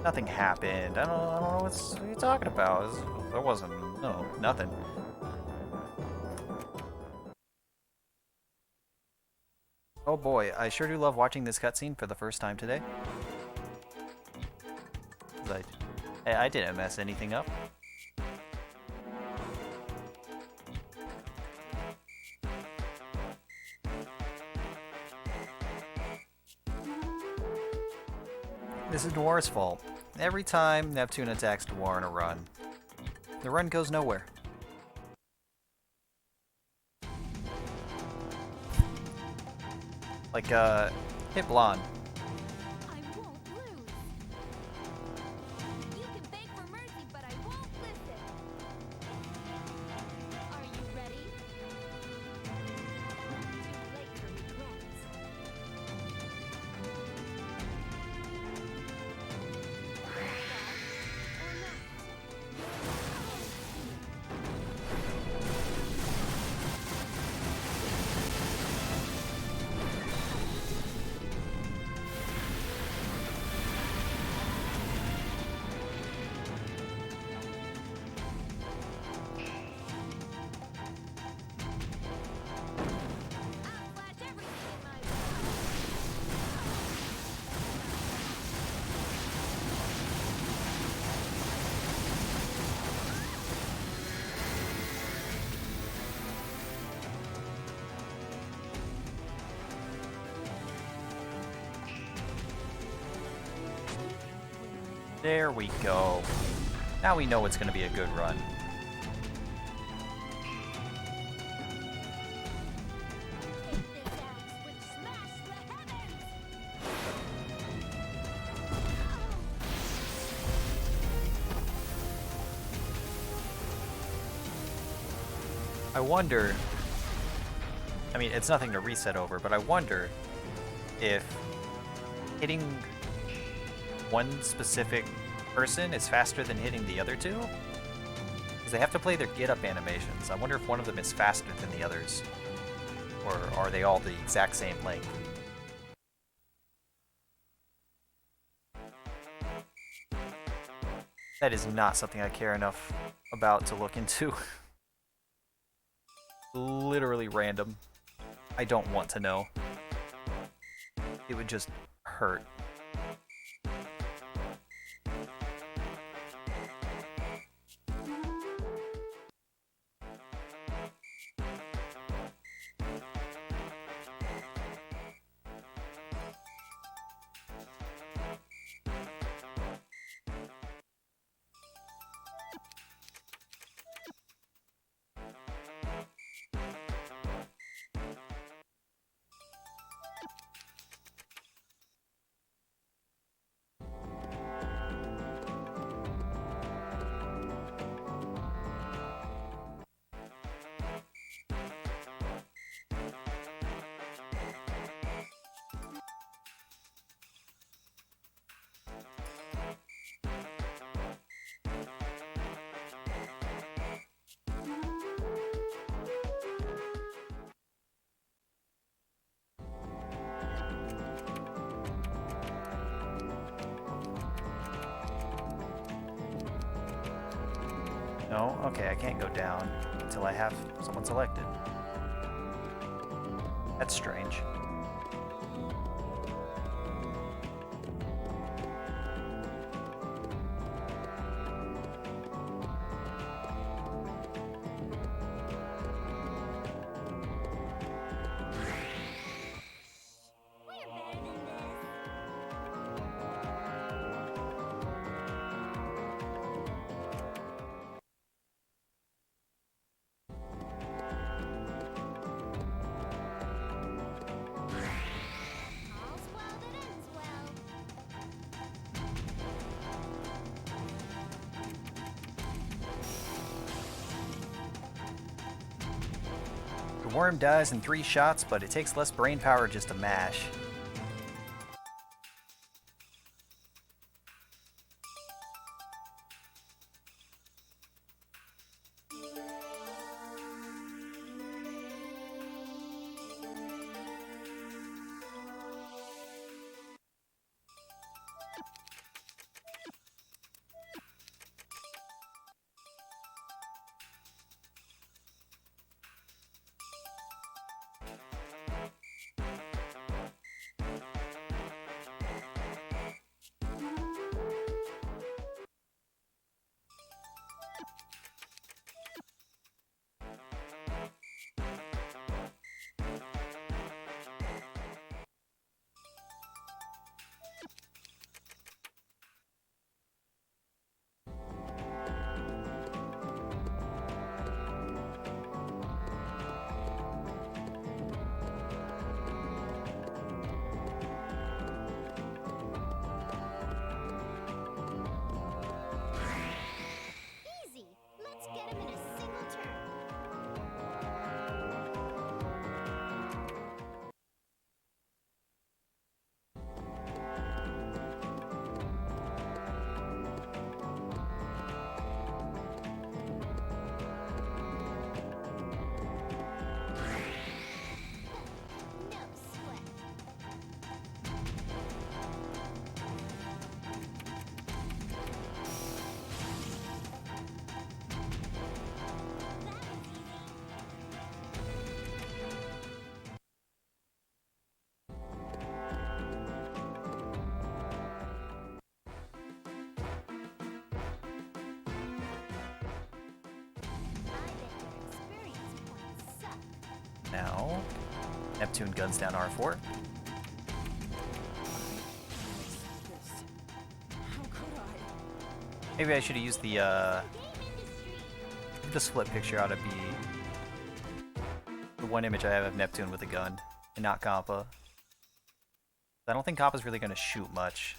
Nothing happened. I don't know what you're talking about. There wasn't, no, nothing. Oh boy, I sure do love watching this cutscene for the first time today. But I didn't mess anything up. This is Dwar's fault. Every time Neptune attacks Dwar in a run, the run goes nowhere. Like, hit Blonde. I won't lose. You can beg for mercy, but I won't listen. Are you ready? Too late for regrets. There we go. Now we know it's going to be a good run. I wonder, I mean, it's nothing to reset over, but I wonder if hitting one specific person is faster than hitting the other two? Because they have to play their get-up animations. I wonder if one of them is faster than the others. Or are they all the exact same length? That is not something I care enough about to look into. Literally random. I don't want to know. It would just hurt. No? Okay, I can't go down until I have someone selected. That's strange. The worm dies in 3 shots, but it takes less brain power just to mash. now. Neptune guns down R4. Maybe I should have used the split picture ought to be the one image I have of Neptune with a gun, and not Kappa. I don't think Kappa's really going to shoot much.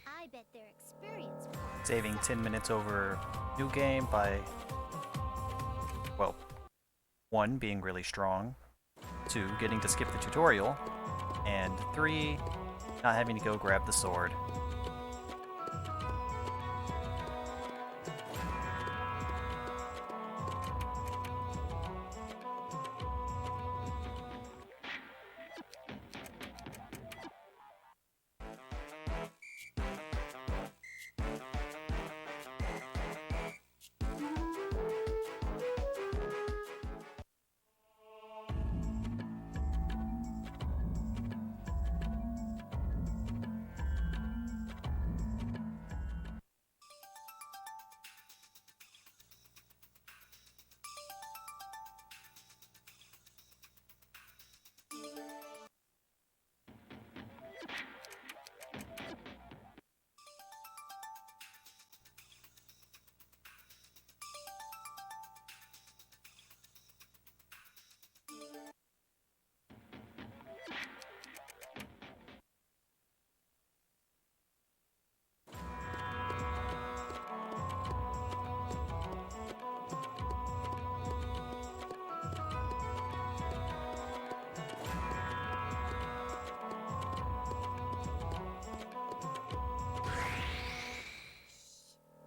I bet their experience points Saving 10 minutes over new game by, well, 1, being really strong, 2, getting to skip the tutorial, and 3, not having to go grab the sword.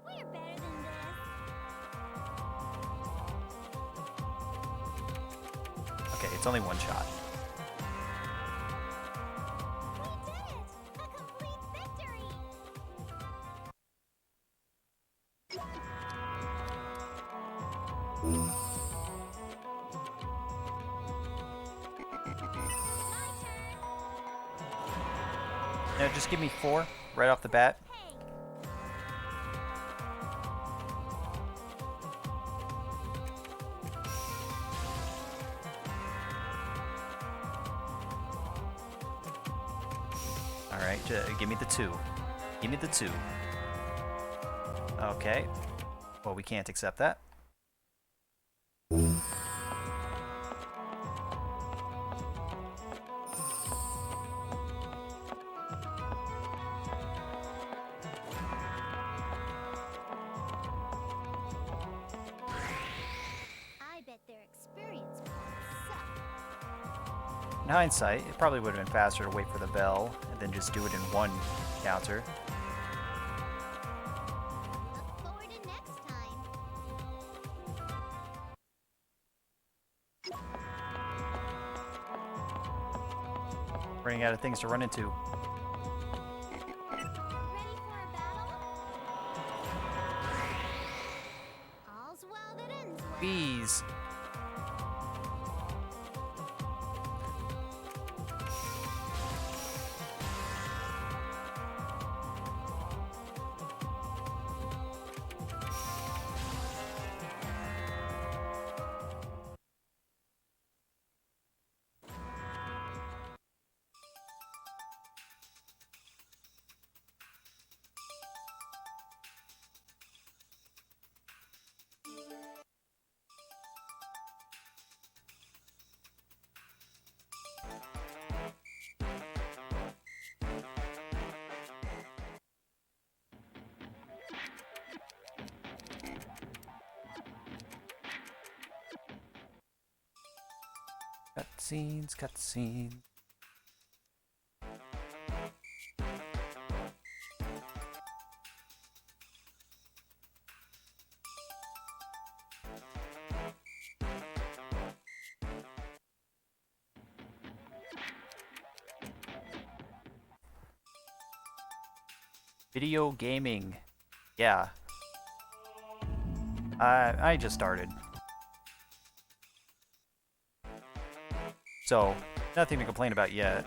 we're better than this. Okay, it's only one shot. We did it! A complete victory! My turn! Now just give me 4 right off the bat. Hey! Alright, give me the 2. Give me the 2. Okay. Well, we can't accept that. I bet their experience points suck. In hindsight, it probably would have been faster to wait for the bell and then just do it in one counter. Look forward to next time. Running out of things to run into. Ready for a battle? All's well that ends well. Bees. Cutscenes, cutscenes. Video gaming. Yeah. I just started. So, nothing to complain about yet.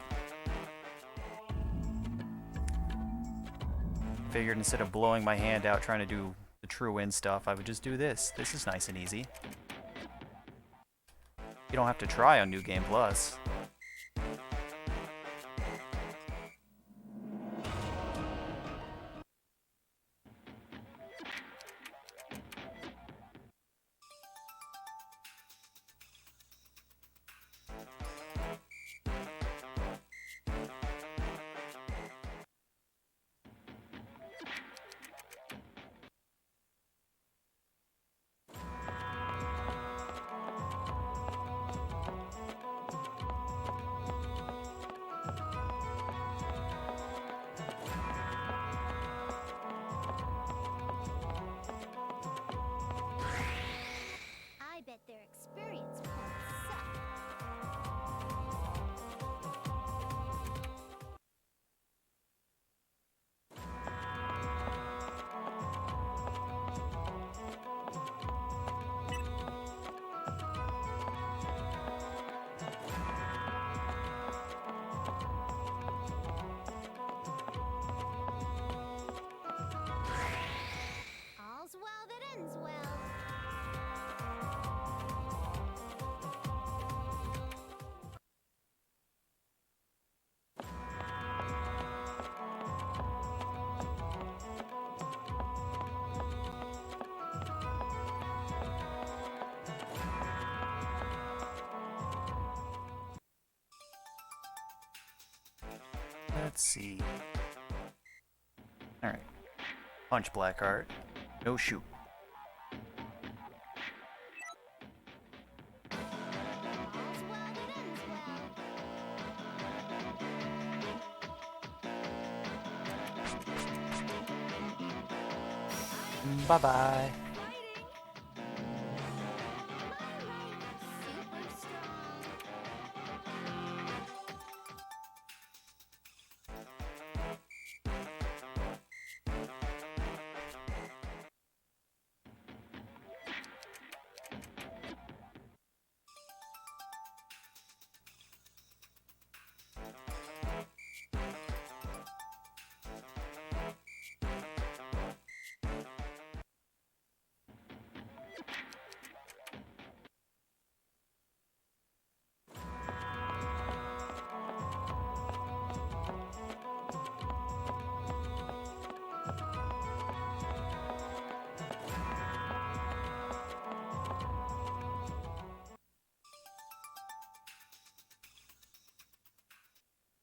Figured instead of blowing my hand out trying to do the true win stuff, I would just do this. This is nice and easy. You don't have to try on New Game Plus. I bet their experience points suck. All's well that ends well. Let's see. Alright. Punch Blackheart. No shoot. All's well that ends well. Bye-bye. Fighting! My light is super strong.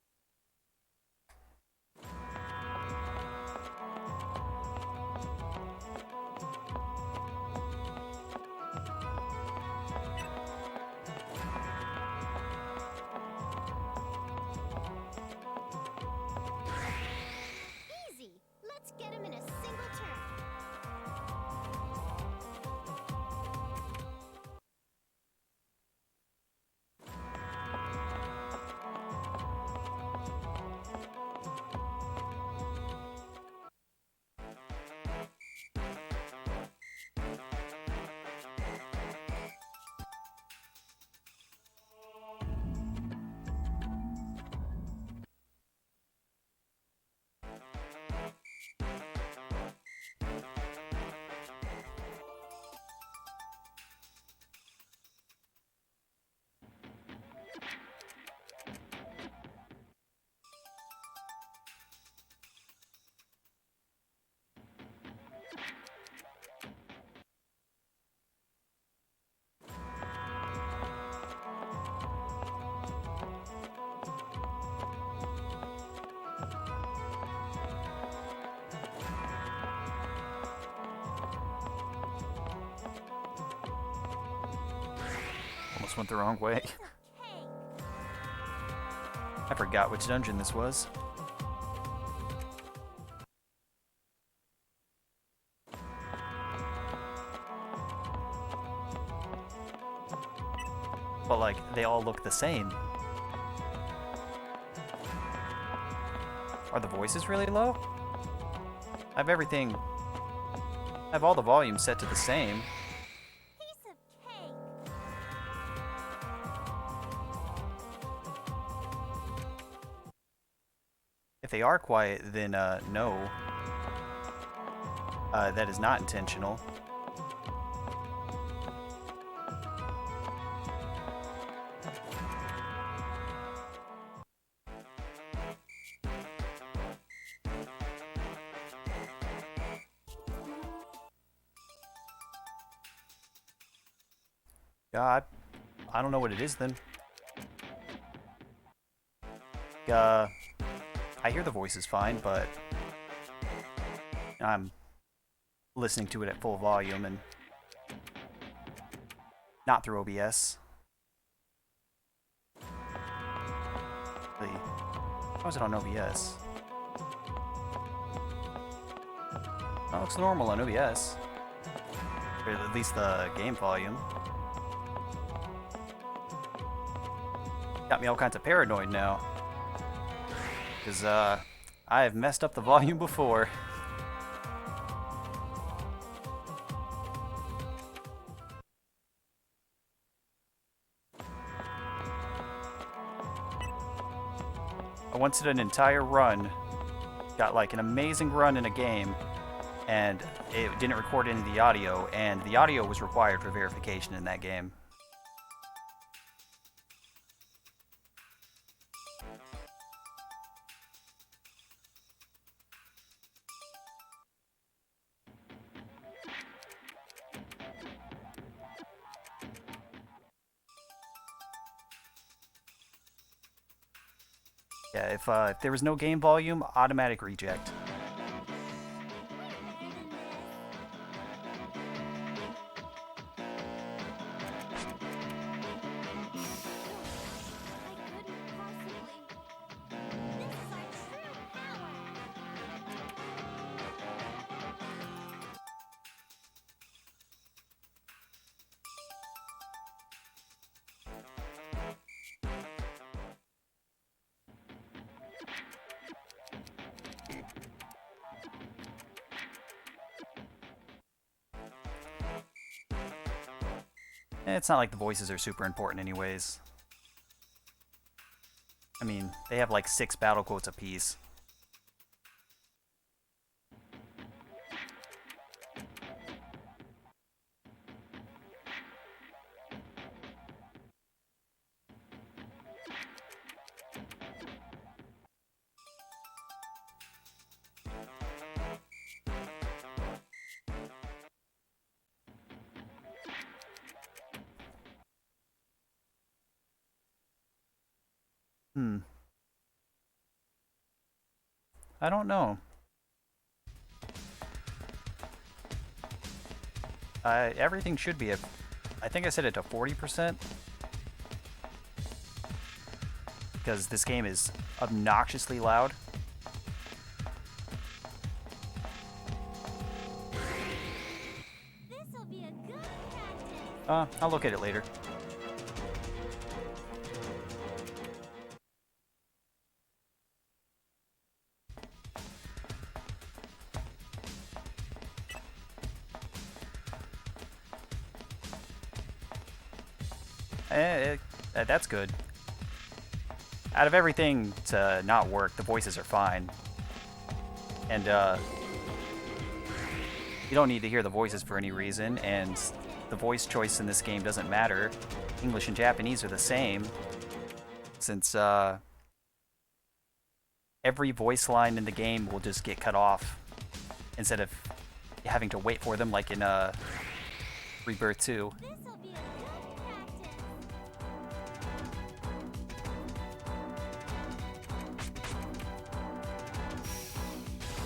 Easy. Let's get him in a single turn. Almost went the wrong way. Okay. I forgot which dungeon this was. But like, they all look the same. Are the voices really low? I have everything. I have all the volumes set to the same. Piece of cake. If they are quiet, then no. That is not intentional. God, I don't know what it is then. I hear the voices fine, but I'm listening to it at full volume and not through OBS. How is it on OBS? That looks normal on OBS. Or at least the game volume. Got me all kinds of paranoid now. Because, I have messed up the volume before. I once did an entire run, got like an amazing run in a game, and it didn't record any of the audio, and the audio was required for verification in that game. Yeah, if there was no game volume, automatic reject. It's not like the voices are super important anyways. I mean, they have like 6 battle quotes apiece. I don't know. Everything should be at, I think I set it to 40%. Because this game is obnoxiously loud. This'll be a good practice. I'll look at it later. That's good. Out of everything to not work, the voices are fine. And, you don't need to hear the voices for any reason, and the voice choice in this game doesn't matter. English and Japanese are the same, since, every voice line in the game will just get cut off, instead of having to wait for them like in, Rebirth 2. This'll be a good practice.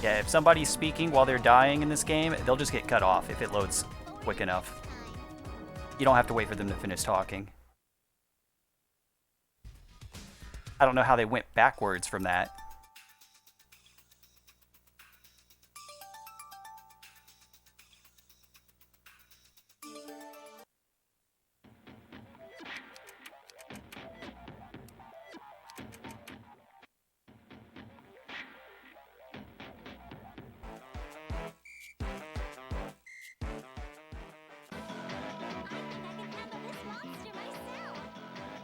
Yeah, if somebody's speaking while they're dying in this game, they'll just get cut off if it loads quick enough. You don't have to wait for them to finish talking. I don't know how they went backwards from that.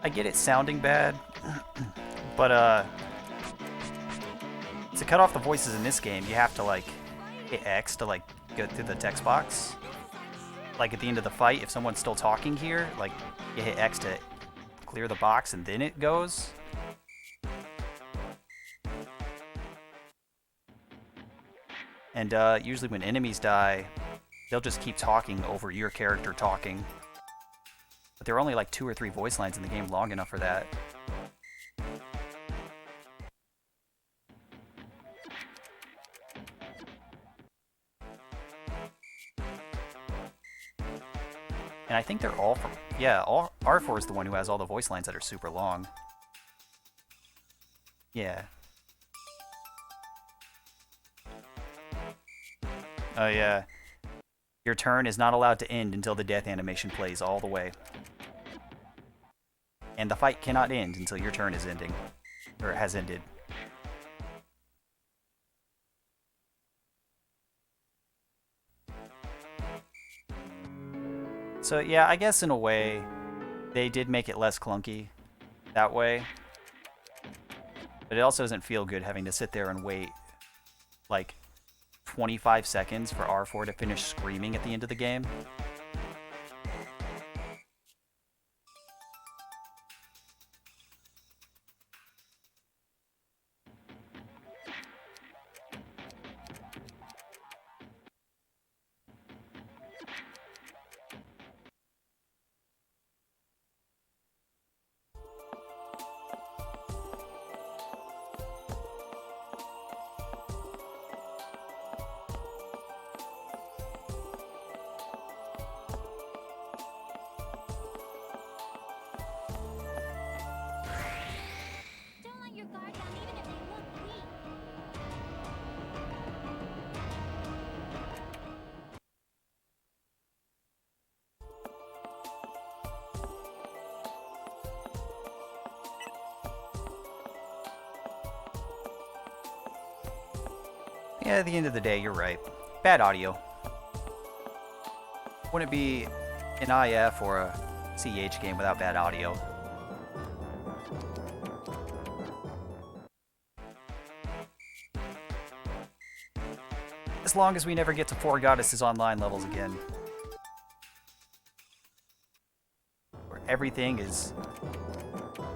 I get it sounding bad, but to cut off the voices in this game, you have to like hit X to like go through the text box. Like at the end of the fight, if someone's still talking here, like you hit X to clear the box and then it goes. And usually when enemies die, they'll just keep talking over your character talking. But there are only like 2 or 3 voice lines in the game long enough for that. And I think they're all from... Yeah, R4 is the one who has all the voice lines that are super long. Yeah. Oh yeah. Your turn is not allowed to end until the death animation plays all the way. And the fight cannot end until your turn is ending. Or has ended. So yeah, I guess in a way, they did make it less clunky that way. But it also doesn't feel good having to sit there and wait like 25 seconds for R4 to finish screaming at the end of the game. Don't let your guard down even if they look weak. Yeah, at the end of the day, you're right. Bad audio. Wouldn't be an IF or a CH game without bad audio. As long as we never get to 4 Goddesses Online levels again. Where everything is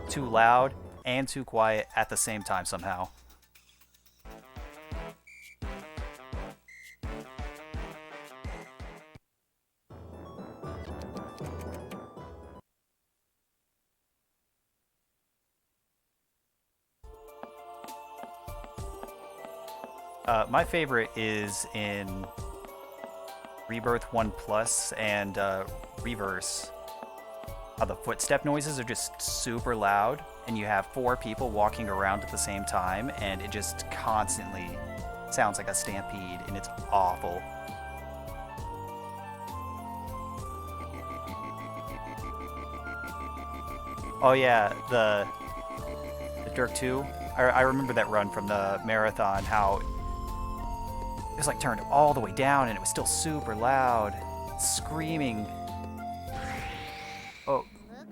too loud and too quiet at the same time somehow. My favorite is in Rebirth 1 Plus and Reverse. How the footstep noises are just super loud, and you have 4 people walking around at the same time, and it just constantly sounds like a stampede, and it's awful. Oh yeah, the Dirk 2. I remember that run from the marathon, how it was like turned all the way down and it was still super loud. Screaming. Oh,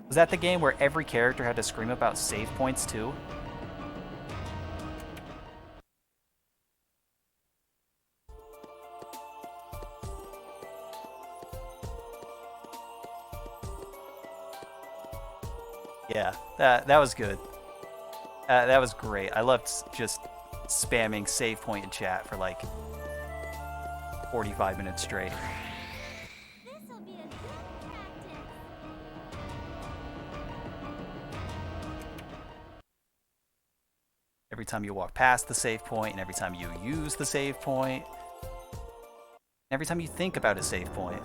was that the game where every character had to scream about save points too? Yeah, that was good. That was great. I loved just spamming save point in chat for like 45 minutes straight. This'll be a good practice. Every time you walk past the save point, and every time you use the save point, every time you think about a save point.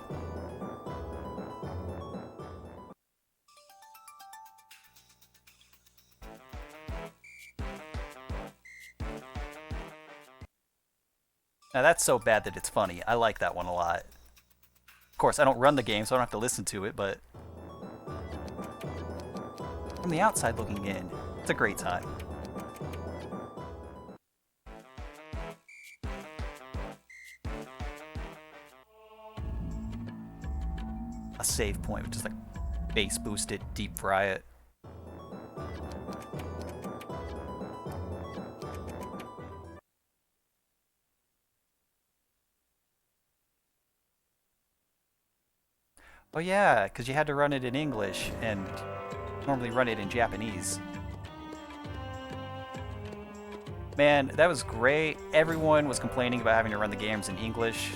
Now that's so bad that it's funny. I like that one a lot. Of course, I don't run the game, so I don't have to listen to it, but from the outside looking in, it's a great time. A save point, just like base boost it, deep fry it. Oh yeah, because you had to run it in English and normally run it in Japanese. Man, that was great. Everyone was complaining about having to run the games in English.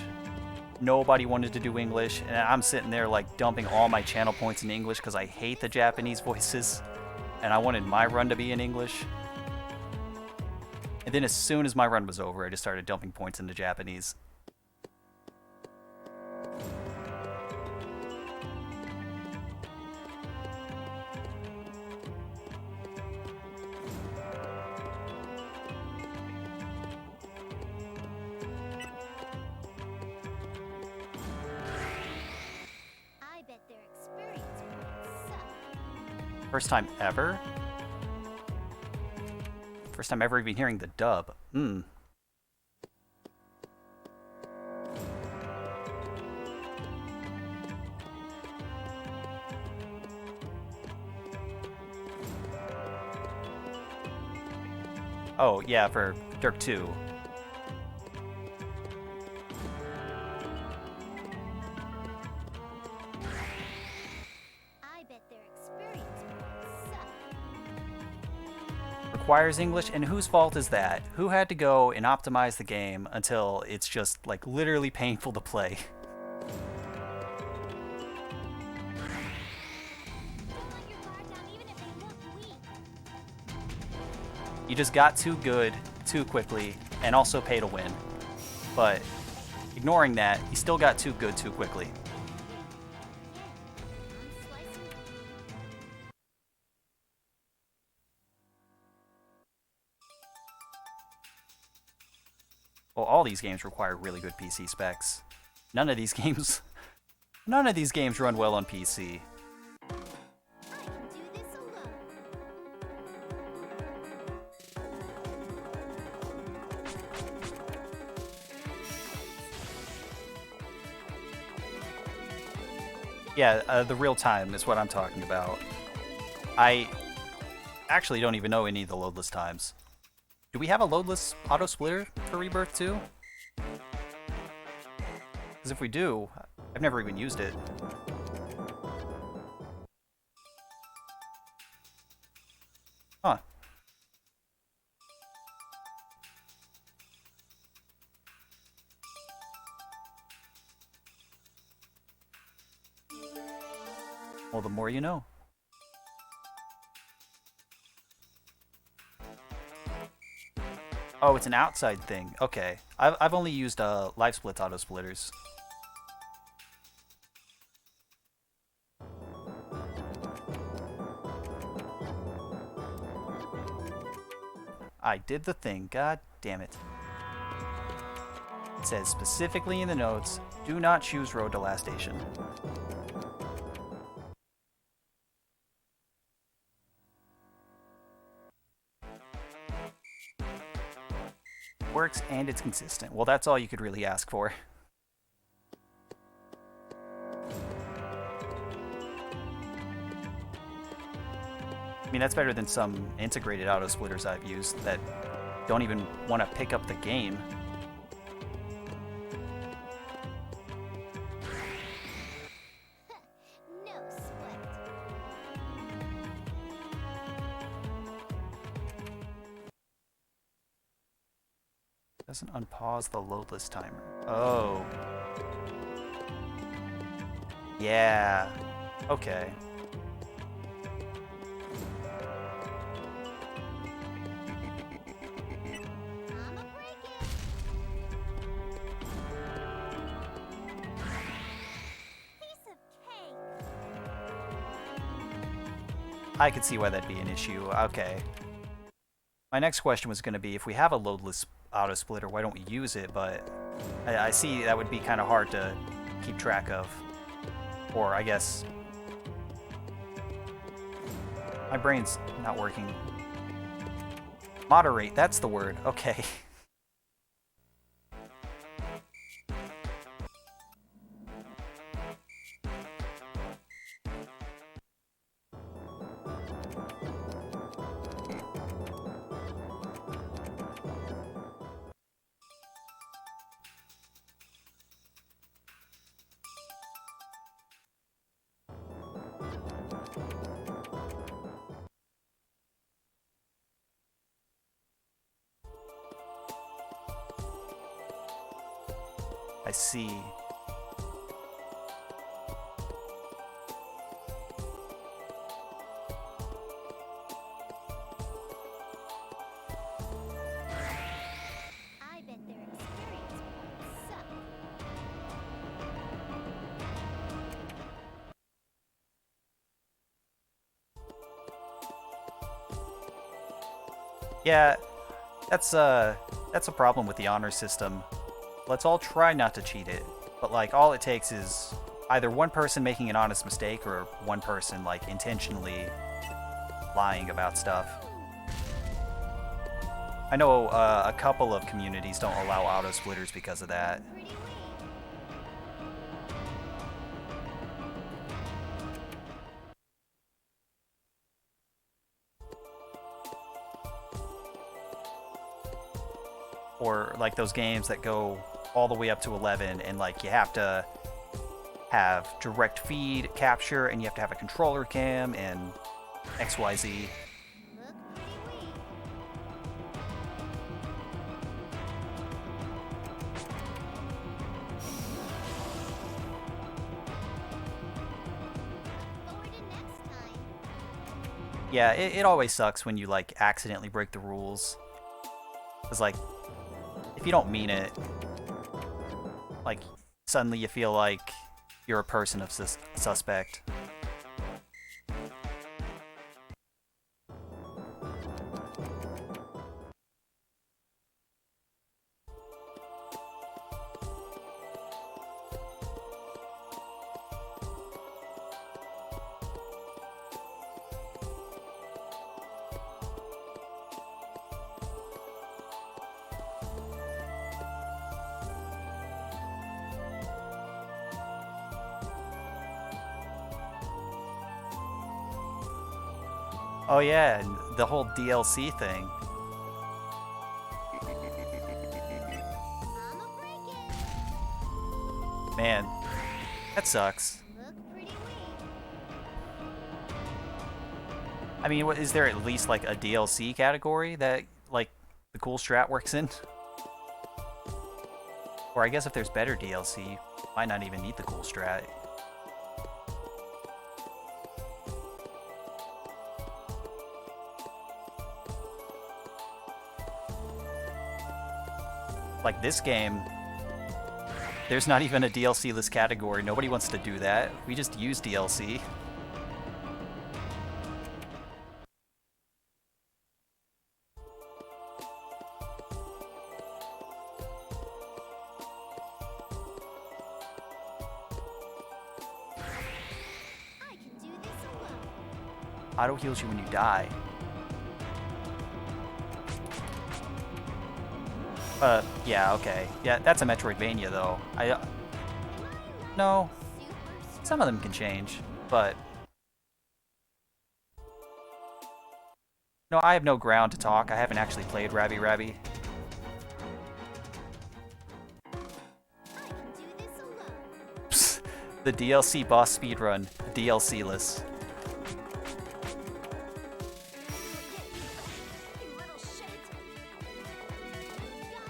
Nobody wanted to do English, and I'm sitting there like dumping all my channel points in English because I hate the Japanese voices, and I wanted my run to be in English. And then as soon as my run was over, I just started dumping points into Japanese. I bet their experience points suck. First time ever? First time ever even hearing the dub. Oh, yeah, for Dirk 2. I bet their experience points suck. Requires English, and whose fault is that? Who had to go and optimize the game until it's just, like, literally painful to play? Don't let your guard down even if they look weak. You just got too good too quickly, and also pay to win. But ignoring that, you still got too good too quickly. I'm slicing. Well, all these games require really good PC specs. None of these games run well on PC. I can do this alone. Yeah, the real time is what I'm talking about. I actually don't even know any of the loadless times. Do we have a loadless auto splitter for Rebirth 2? Because if we do, I've never even used it. Huh. Well, the more you know. Oh, it's an outside thing. Okay. I've only used live splits auto splitters. I did the thing. God damn it. It says specifically in the notes, do not choose road to last station. Works and it's consistent. Well, that's all you could really ask for. I mean, that's better than some integrated auto splitters I've used that don't even want to pick up the game. No sweat. Doesn't unpause the loadless timer. Oh. Yeah. Okay. I'ma break it. Piece of cake. I could see why that'd be an issue. Okay. My next question was going to be, if we have a loadless auto splitter, why don't we use it? But I see that would be kind of hard to keep track of. Or I guess my brain's not working. Moderate, that's the word. Okay. I see. I bet their experience points suck. Yeah, that's a problem with the honor system. Let's all try not to cheat it, but like all it takes is either one person making an honest mistake or one person like intentionally lying about stuff. I know a couple of communities don't allow auto splitters because of that. Pretty weak. Or like those games that go all the way up to 11 and like you have to have direct feed capture and you have to have a controller cam and XYZ. Look pretty weak. Look forward to next time. Yeah, it always sucks when you like accidentally break the rules. Cause like, if you don't mean it, like suddenly you feel like you're a person of suspect. Oh yeah, and the whole DLC thing. I'ma break it. Man, that sucks. Look pretty weak. I mean, what, is there at least like a DLC category that like the cool strat works in? Or I guess if there's better DLC, might not even need the cool strat. Like this game, there's not even a DLC-less category. Nobody wants to do that. We just use DLC. I can do this alone. Auto heals you when you die. Yeah, okay. Yeah, that's a Metroidvania though. Am I No, super some of them can change, but no, I have no ground to talk. I haven't actually played Rabby Rabby. I can do this alone. Psst, the DLC boss speedrun, DLC-less. You little shit. Got him good.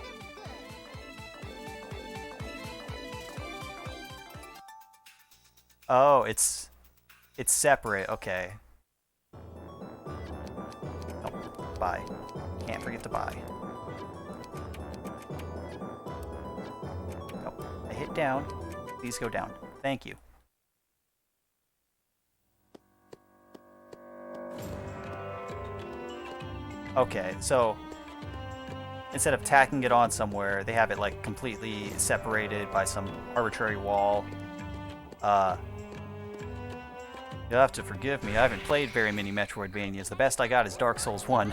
Oh, it's separate. Okay. Oh, buy. Can't forget to buy. Oh, I hit down. Please go down. Thank you. Okay, so instead of tacking it on somewhere, they have it like completely separated by some arbitrary wall. You'll have to forgive me, I haven't played very many Metroidvanias. The best I got is Dark Souls 1.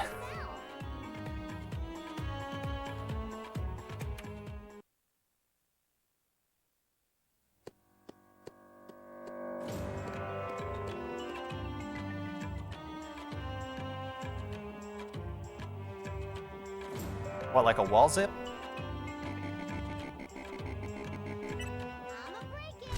What, like a wall zip? I'ma break it.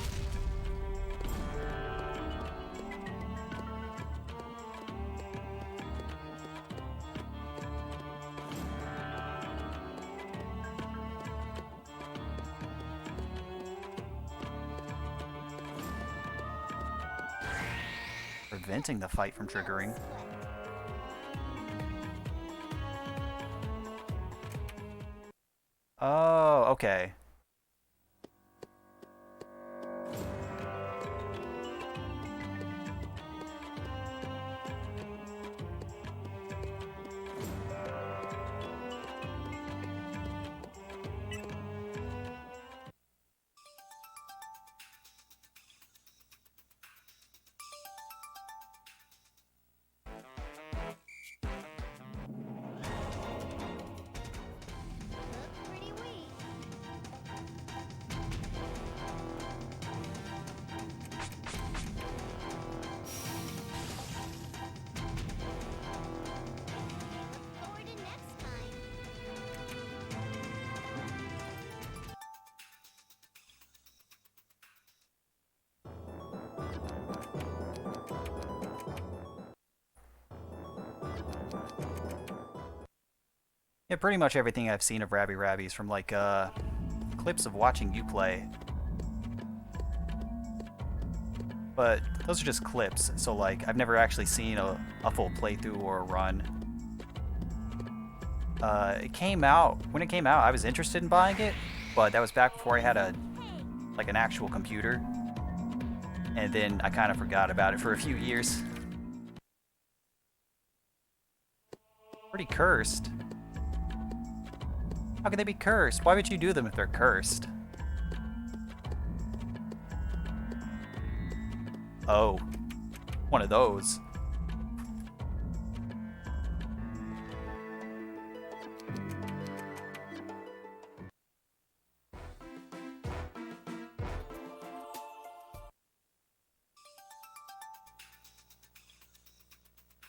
preventing the fight from triggering? Oh, okay. Look pretty weak. Look forward to next time. Yeah, pretty much everything I've seen of Rabby Rabbies from like clips of watching you play. But those are just clips, so like I've never actually seen a full playthrough or a run. It came out when it came out. I was interested in buying it, but that was back before I had a like an actual computer, and then I kind of forgot about it for a few years. Pretty cursed. How could they be cursed? Why would you do them if they're cursed? Oh, one of those.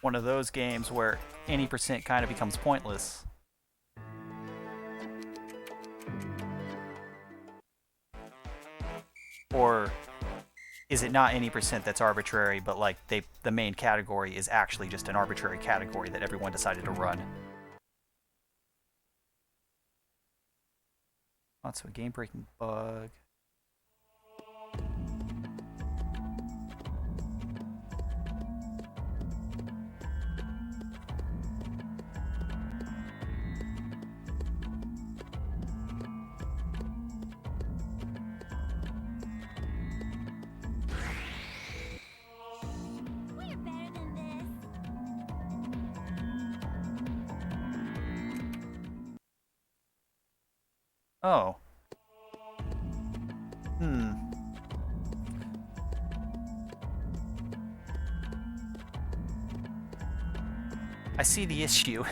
One of those games where any percent kind of becomes pointless. Or is it not any percent that's arbitrary, but like the main category is actually just an arbitrary category that everyone decided to run? Oh, so a game-breaking bug. We're better than this. Oh. I see the issue.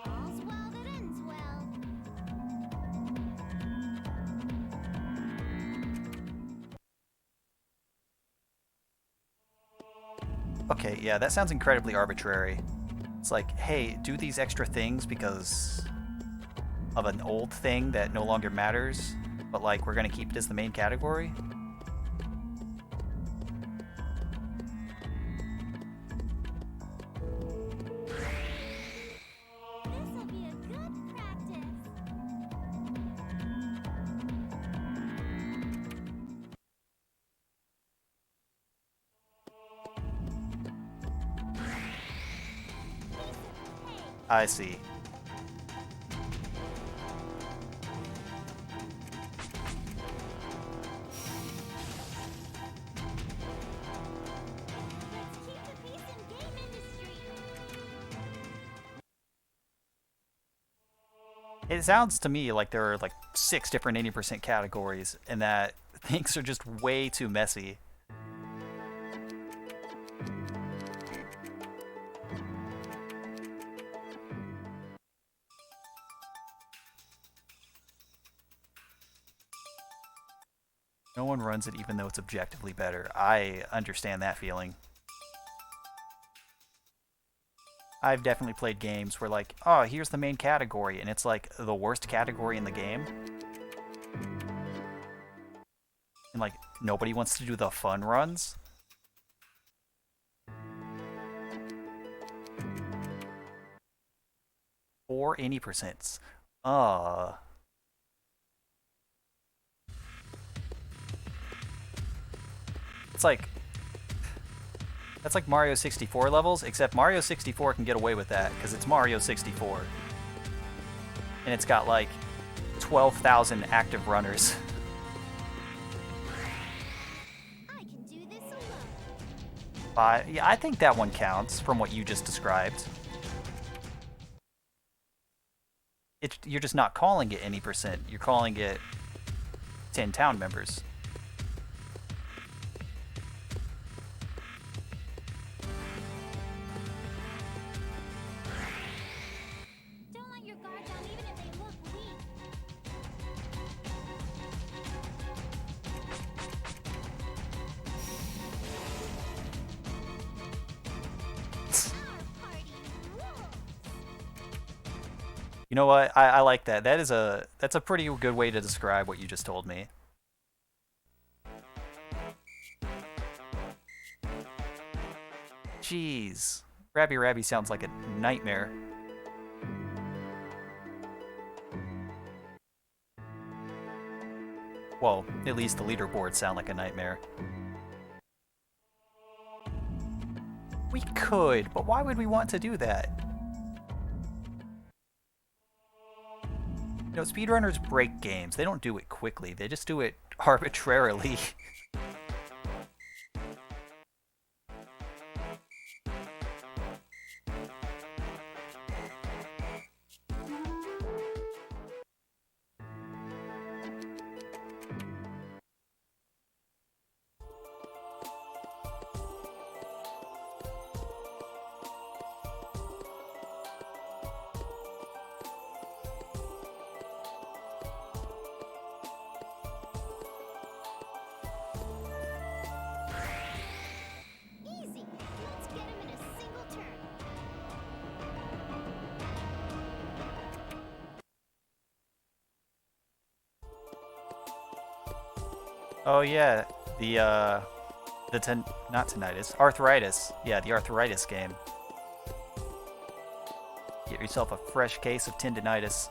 All's well that ends well. Okay, yeah, that sounds incredibly arbitrary. It's like, hey, do these extra things because of an old thing that no longer matters, but like we're gonna keep it as the main category? This'll be a good practice. Piece of cake. I see. Let's keep the peace in game industry. It sounds to me like there are like 6 different 80% categories and that things are just way too messy. No one runs it even though it's objectively better. I understand that feeling. I've definitely played games where like, oh, here's the main category, and it's like the worst category in the game. And like, nobody wants to do the fun runs. 4 any percents. It's like that's like Mario 64 levels, except Mario 64 can get away with that because it's Mario 64. And it's got like 12,000 active runners. I can do this alone. Yeah, I think that one counts from what you just described. You're just not calling it any percent. You're calling it 10 town members. Don't let your guard down even if they look weak. Our party rules. You know what? I like that. That's a pretty good way to describe what you just told me. Jeez. Rabby Rabby sounds like a nightmare. Well, at least the leaderboards sound like a nightmare. We could, but why would we want to do that? You know, speedrunners break games. They don't do it quickly. They just do it arbitrarily. Easy. Let's get him in a single turn. Oh yeah, not tinnitus, arthritis. Yeah, the arthritis game. Get yourself a fresh case of tendinitis.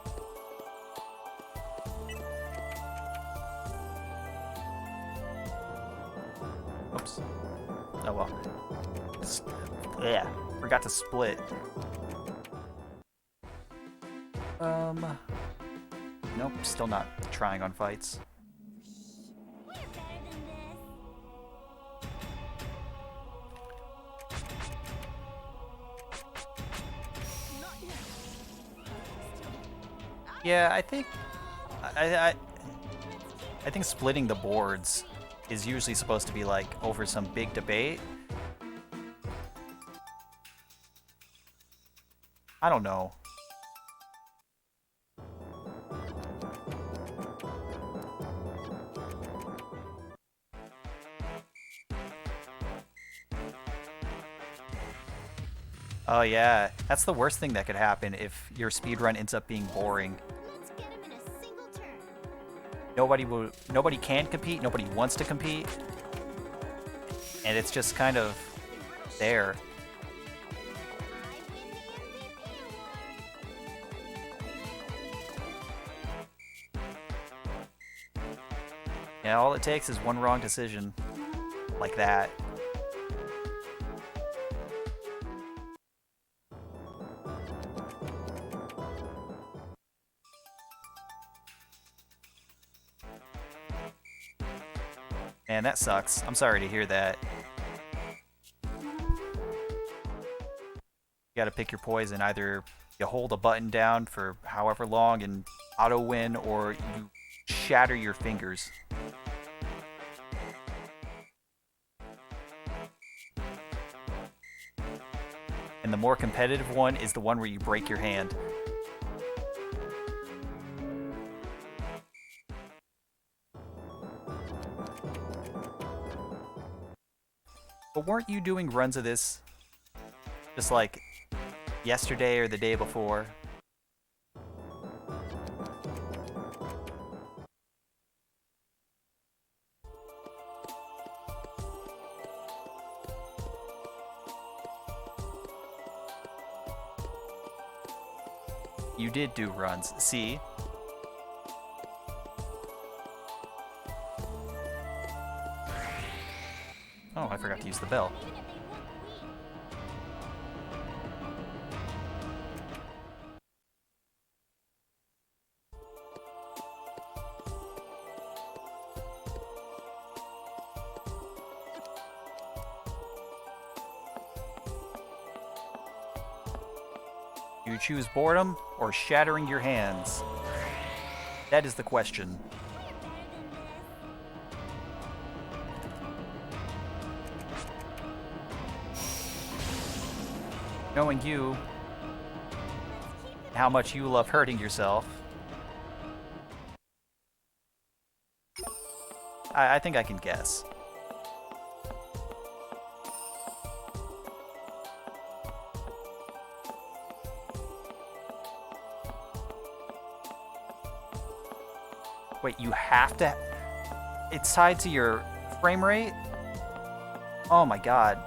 Oops. Oh well. Yeah, forgot to split. Nope, still not trying on fights. We're better than this. Not yet. Yeah, I think I think splitting the boards is usually supposed to be like over some big debate. I don't know. Oh yeah, that's the worst thing that could happen if your speedrun ends up being boring. Let's get him in a single turn. Nobody can compete, nobody wants to compete. And it's just kind of there. I win the MVP award. Yeah, all it takes is one wrong decision. Like that. Man, that sucks. I'm sorry to hear that. You gotta pick your poison. Either you hold a button down for however long and auto win, or you shatter your fingers. And the more competitive one is the one where you break your hand. But weren't you doing runs of this just like yesterday or the day before? You did do runs. See? Oh, I forgot to use the bell. Even if they look weak. You choose boredom or shattering your hands? That is the question. We're better than this. Knowing you, Let's keep the how much you love hurting yourself, I think I can guess. Wait, you have to... It's tied to your frame rate? Oh my god.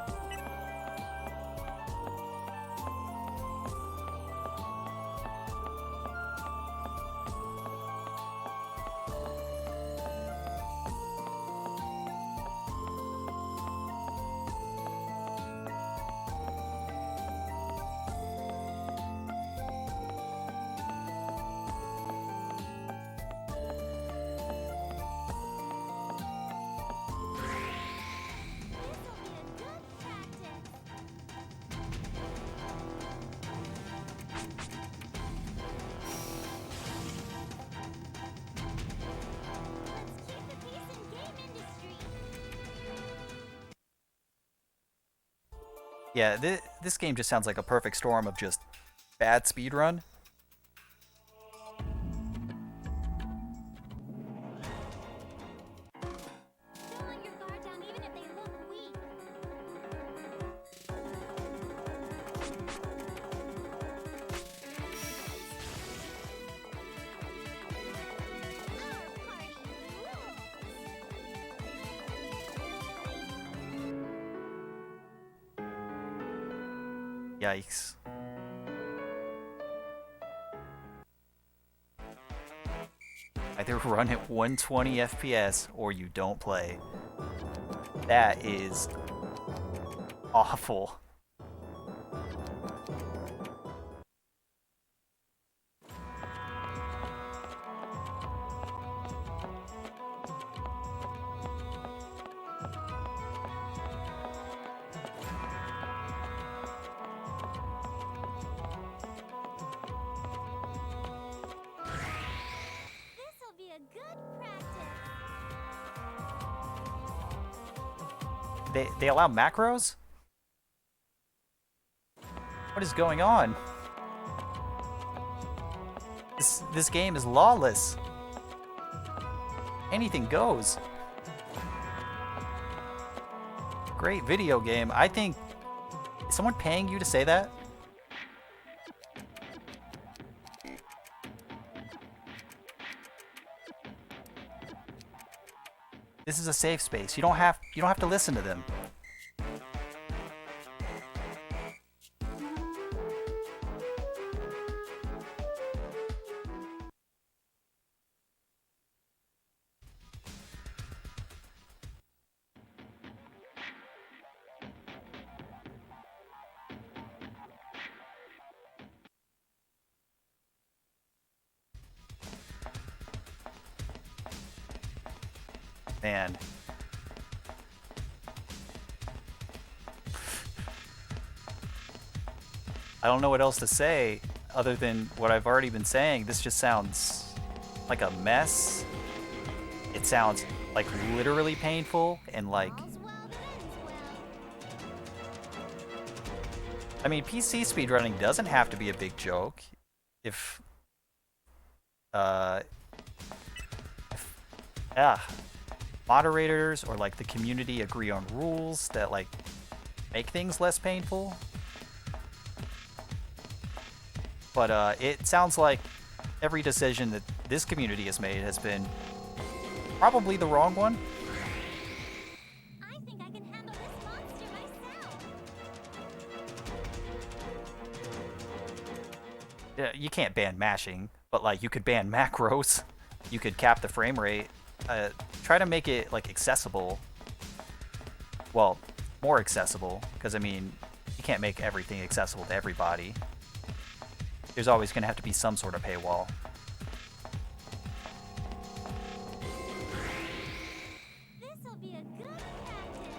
Yeah, this game just sounds like a perfect storm of just bad speedrun. Don't let your guard down even if they look weak. Our party rules. Yikes. Either run at 120 FPS or you don't play. That is awful. This'll be a good practice. They allow macros? What is going on? This game is lawless. Anything goes. Great video game. I think... Is someone paying you to say that? This is a safe space. You don't have to listen to them. Man. I don't know what else to say other than what I've already been saying. This just sounds like a mess. It sounds like literally painful and like... All's well that ends well. I mean, PC speedrunning doesn't have to be a big joke. If moderators or like the community agree on rules that like make things less painful. But it sounds like every decision that this community has made has been probably the wrong one. I think I can handle this monster myself. You can't ban mashing, but like you could ban macros. You could cap the frame rate. Try to make it like accessible. Well, more accessible, because I mean, you can't make everything accessible to everybody. There's always going to have to be some sort of paywall. This'll be a good practice.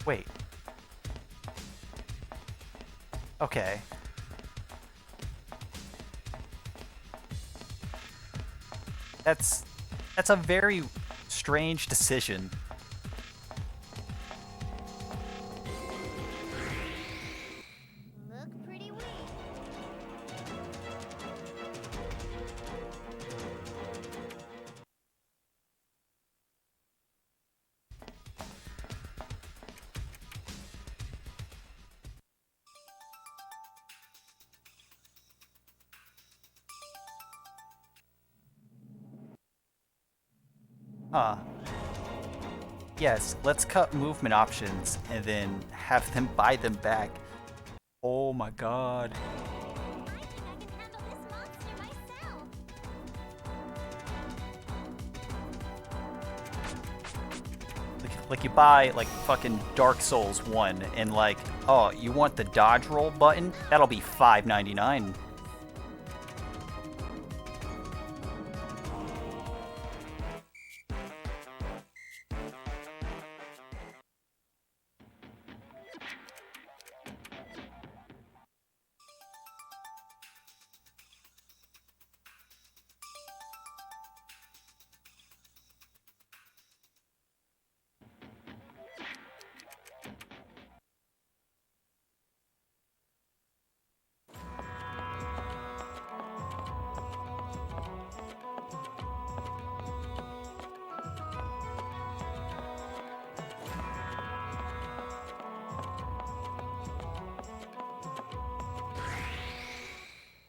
Wait. Okay. That's a very strange decision. Look pretty weak. Yes, let's cut movement options and then have them buy them back. Oh my god. Like you buy like fucking Dark Souls 1 and like, oh, you want the dodge roll button? That'll be $5.99.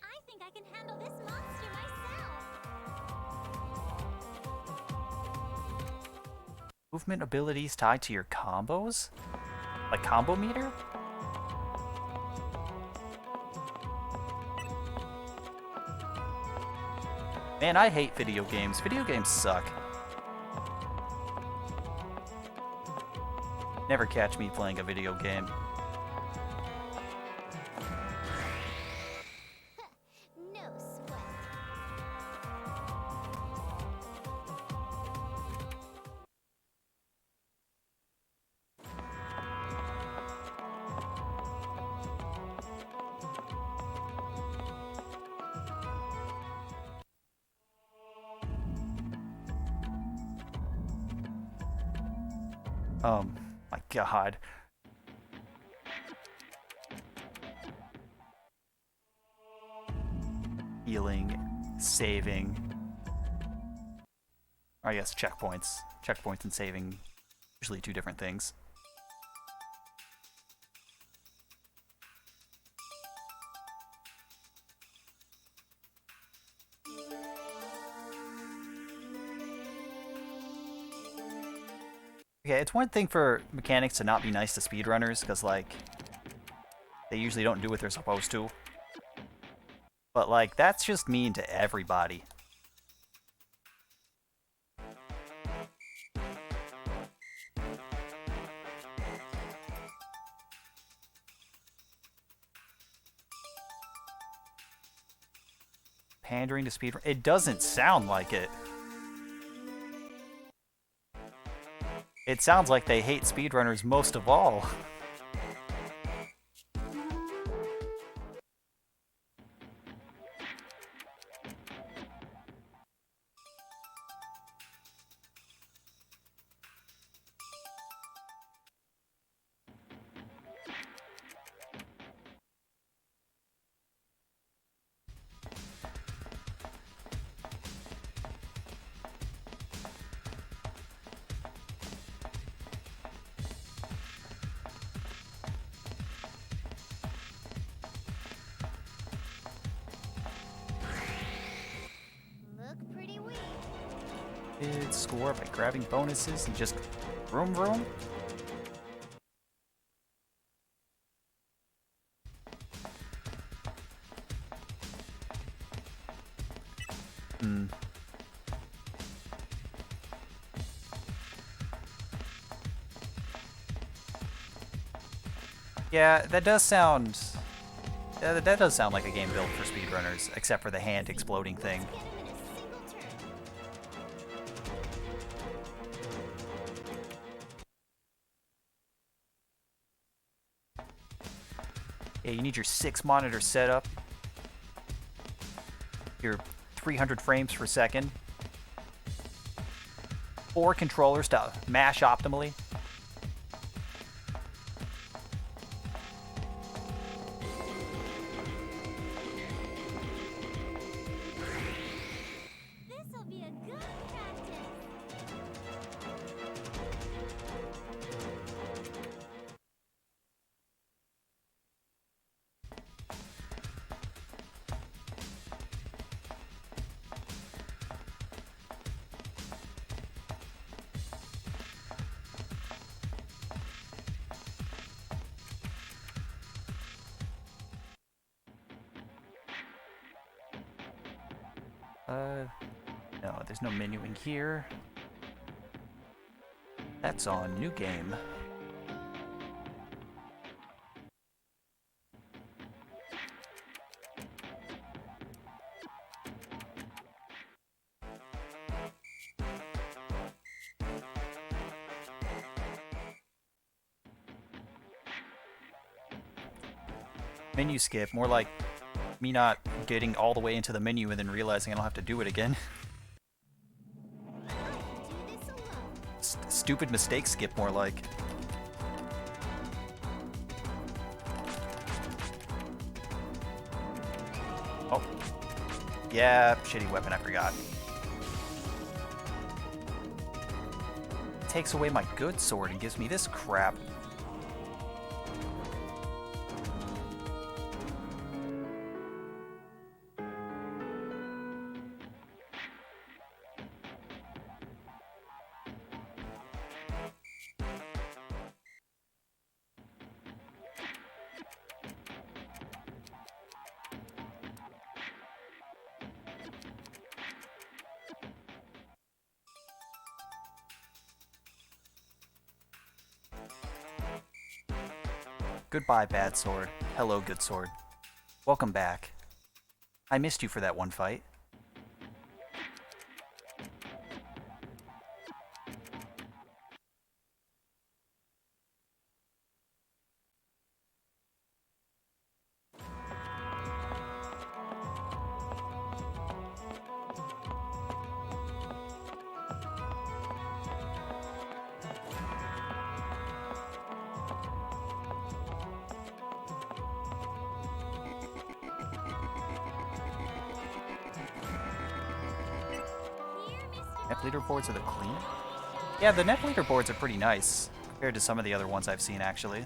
I think I can handle this monster myself. Movement abilities tied to your combos? Like combo meter? Man, I hate video games. Video games suck. Never catch me playing a video game. No sweat. My god. Healing, saving. Or I guess checkpoints. Checkpoints and saving, usually two different things. Okay, it's one thing for mechanics to not be nice to speedrunners, because, like, they usually don't do what they're supposed to. But, like, that's just mean to everybody. Pandering to speedrun. It doesn't sound like it. It sounds like they hate speedrunners most of all. Look pretty weak. Score by grabbing bonuses and just Vroom vroom? Hmm. Yeah, that does sound... that does sound like a game built for speedrunners, except for the hand exploding thing. Let's get him in a single turn. Yeah, you need your 6 monitor setup, your 300 frames per second, 4 controllers to mash optimally. This'll be a good practice. No, there's no menuing here. That's on new game. Menu skip, more like me not getting all the way into the menu and then realizing I don't have to do it again. I can do this alone. Stupid mistake skip, more like. Oh. Yeah, shitty weapon, I forgot. Takes away my good sword and gives me this crap. Goodbye, bad sword. Hello, good sword. Welcome back. I missed you for that one fight. Net leaderboards are the clean? Yeah, the net leaderboards are pretty nice compared to some of the other ones I've seen, actually.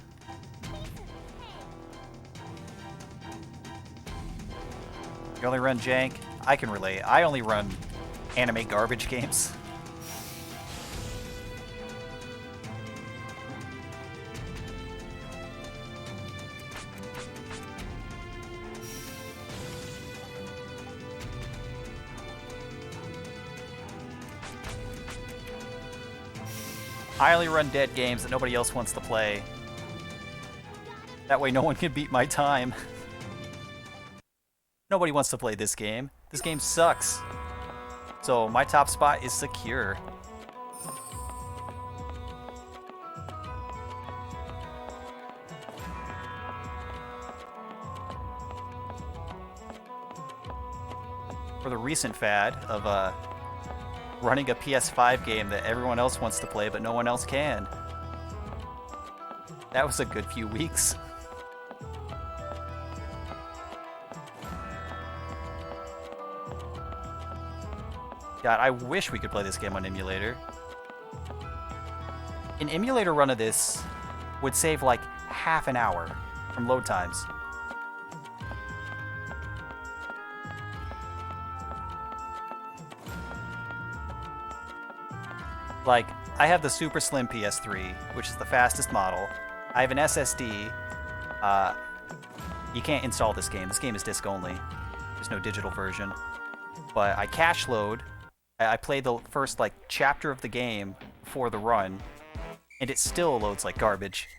You only run jank? I can relate. I only run anime garbage games. I only run dead games that nobody else wants to play. That way no one can beat my time. Nobody wants to play this game. This game sucks. So my top spot is secure. For the recent fad of running a PS5 game that everyone else wants to play but no one else can. That was a good few weeks. God, I wish we could play this game on emulator. An emulator run of this would save like half an hour from load times. Like, I have the super slim PS3, which is the fastest model. I have an SSD. You can't install this game. This game is disc only. There's no digital version. But I cache load. I played the first, like, chapter of the game before the run, and it still loads like garbage.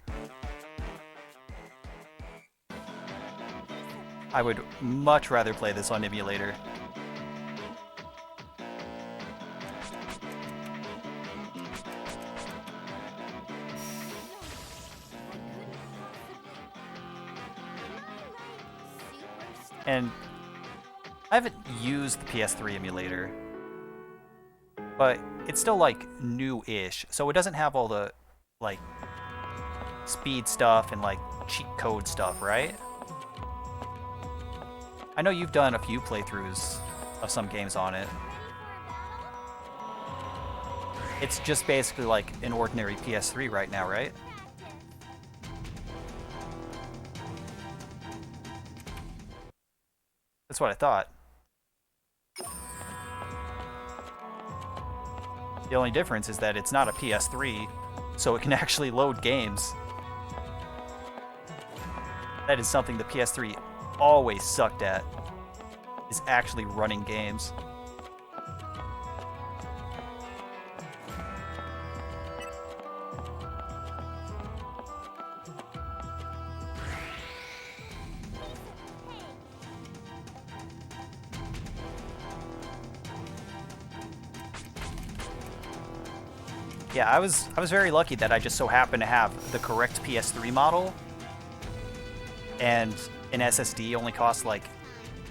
I would much rather play this on emulator. And I haven't used the PS3 emulator, but it's still like new-ish, so it doesn't have all the like speed stuff and like cheat code stuff, right? I know you've done a few playthroughs of some games on it. It's just basically like an ordinary PS3 right now, right? That's what I thought. The only difference is that it's not a PS3, so it can actually load games. That is something the PS3 always sucked at, is actually running games. Yeah, I was very lucky that I just so happened to have the correct PS3 model, and an SSD only costs like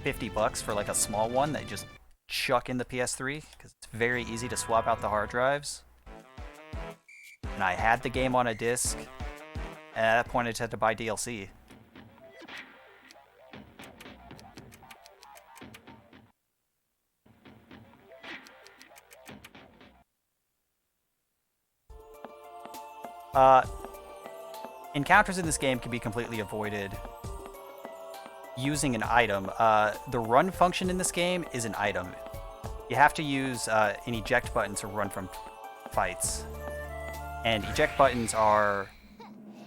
$50 for like a small one that you just chuck in the PS3 because it's very easy to swap out the hard drives. And I had the game on a disc, and at that point I just had to buy DLC. Encounters in this game can be completely avoided using an item. The run function in this game is an item. You have to use an eject button to run from fights. And eject buttons are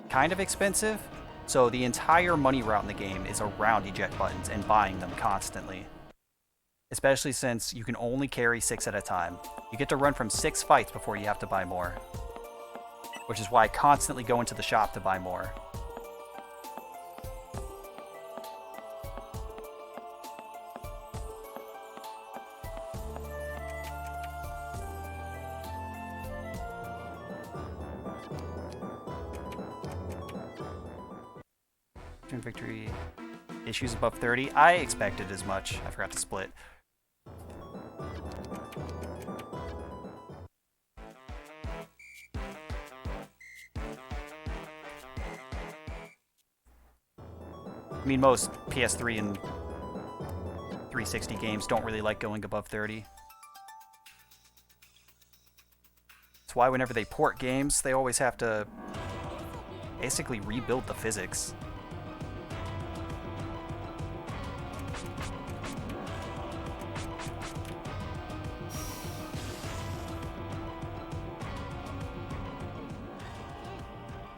kind of expensive, so the entire money route in the game is around eject buttons and buying them constantly. Especially since you can only carry 6 at a time. You get to run from 6 fights before you have to buy more. Which is why I constantly go into the shop to buy more. Victory issues above 30. I expected as much. I forgot to split. I mean, most PS3 and 360 games don't really like going above 30. That's why whenever they port games, they always have to basically rebuild the physics.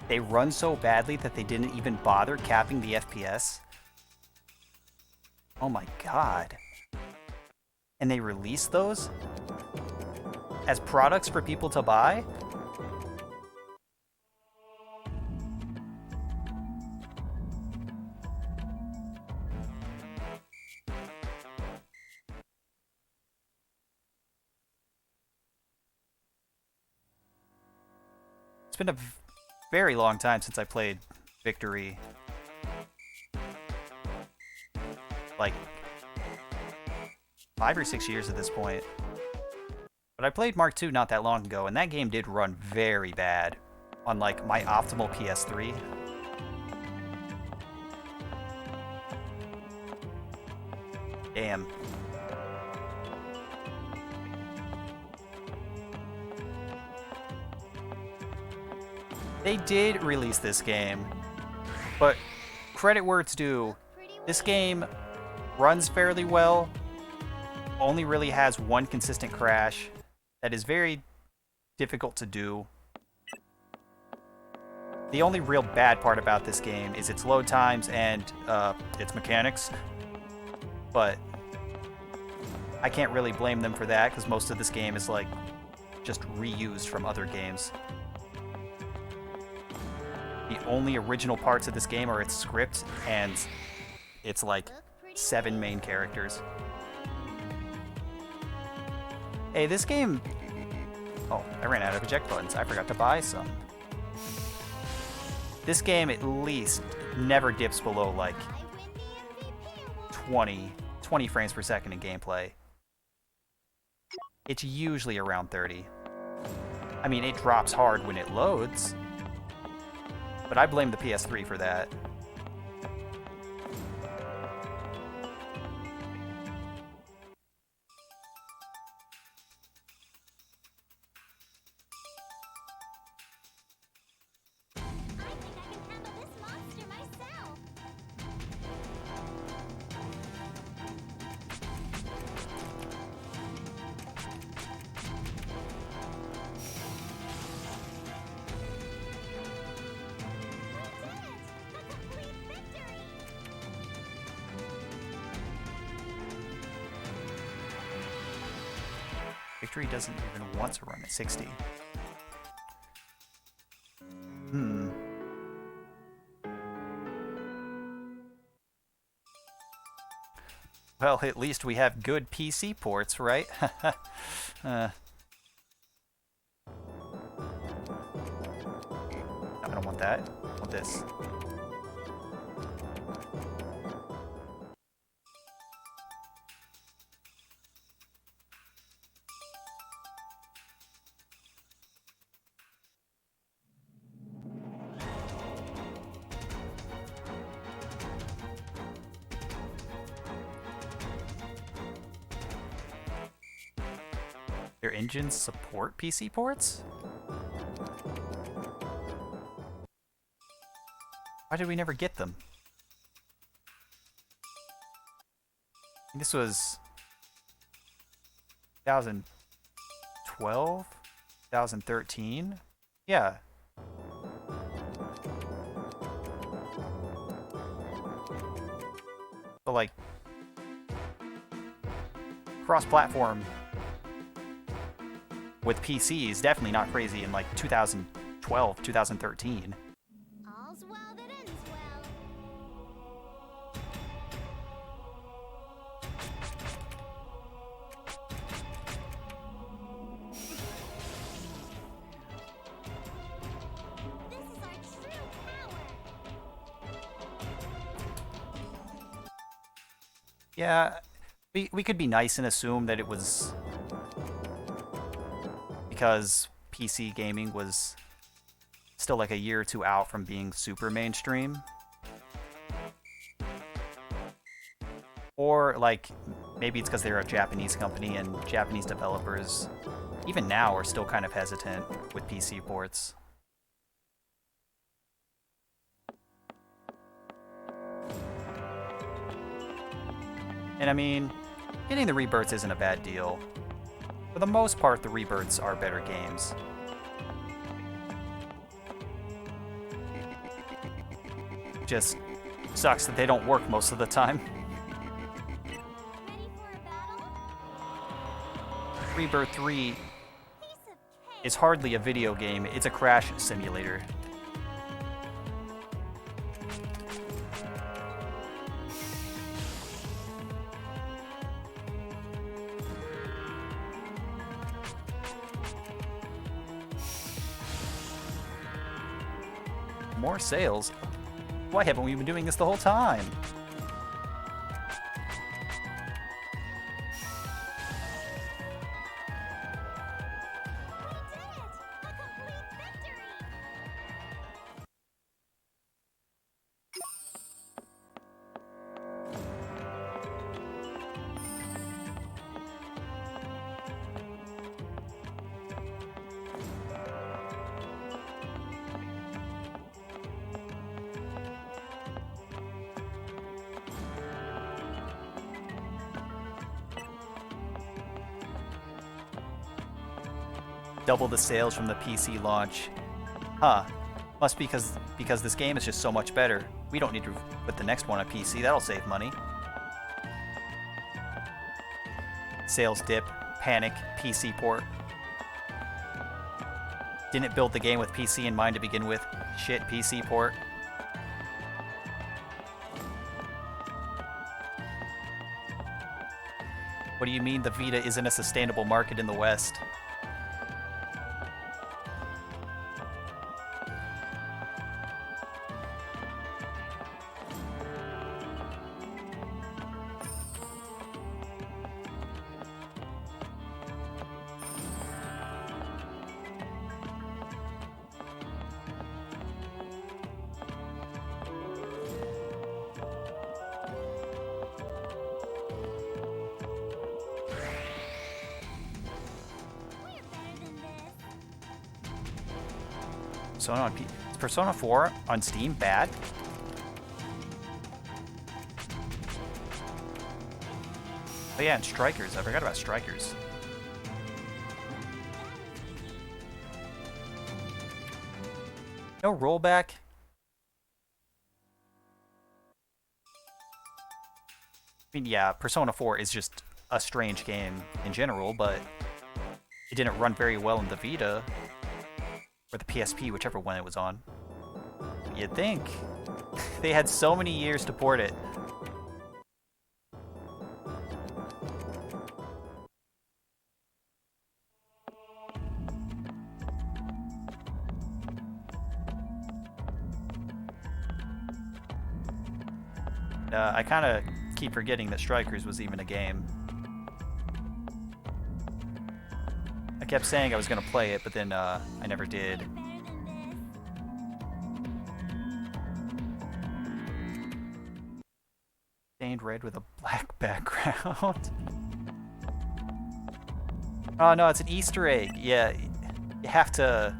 They run so badly that they didn't even bother capping the FPS. Oh my god. And they released those as products for people to buy? It's been a very long time since I played Victory. Like 5 or 6 years at this point. But I played Mark II not that long ago, and that game did run very bad on like my optimal PS3. Damn. They did release this game, but credit where it's due. This game runs fairly well, only really has one consistent crash that is very difficult to do. The only real bad part about this game is its load times and its mechanics. But I can't really blame them for that, because most of this game is like just reused from other games. The only original parts of this game are its script and its like 7 main characters. Hey, this game... Oh, I ran out of eject buttons. I forgot to buy some. This game at least never dips below like 20 frames per second in gameplay. It's usually around 30. I mean, it drops hard when it loads, but I blame the PS3 for that. Victory doesn't even want to run at 60. Well, at least we have good PC ports, right? I don't want that. I want this. Their engines support PC ports? Why did we never get them? This was 2012? 2013? Yeah. But like, cross-platform with PC is definitely not crazy in like 2012, 2013. All's well that ends well. This is our true power. Yeah, we could be nice and assume that it was because PC gaming was still like a year or two out from being super mainstream. Or like, maybe it's because they're a Japanese company and Japanese developers, even now, are still kind of hesitant with PC ports. And I mean, getting the rebirths isn't a bad deal. For the most part, the rebirths are better games. Just sucks that they don't work most of the time. Ready for a battle? Rebirth 3 Piece of cake. is hardly a video game, it's a crash simulator. More sales? Why haven't we been doing this the whole time? double the sales from the PC launch. Huh. Must be because this game is just so much better. We don't need to put the next one on PC. That'll save money. Sales dip. Panic. PC port. Didn't build the game with PC in mind to begin with. Shit, PC port. What do you mean the Vita isn't a sustainable market in the West? Persona on is Persona 4 on Steam bad? Oh yeah, and Strikers. I forgot about Strikers. No rollback? I mean, yeah, Persona 4 is just a strange game in general, but it didn't run very well in the Vita. Or the PSP, whichever one it was on. You'd think. They had so many years to port it. I kind of keep forgetting that Strikers was even a game. I kept saying I was going to play it, but then I never did. Stained red with a black background. Oh no, it's an Easter egg. Yeah, you have to...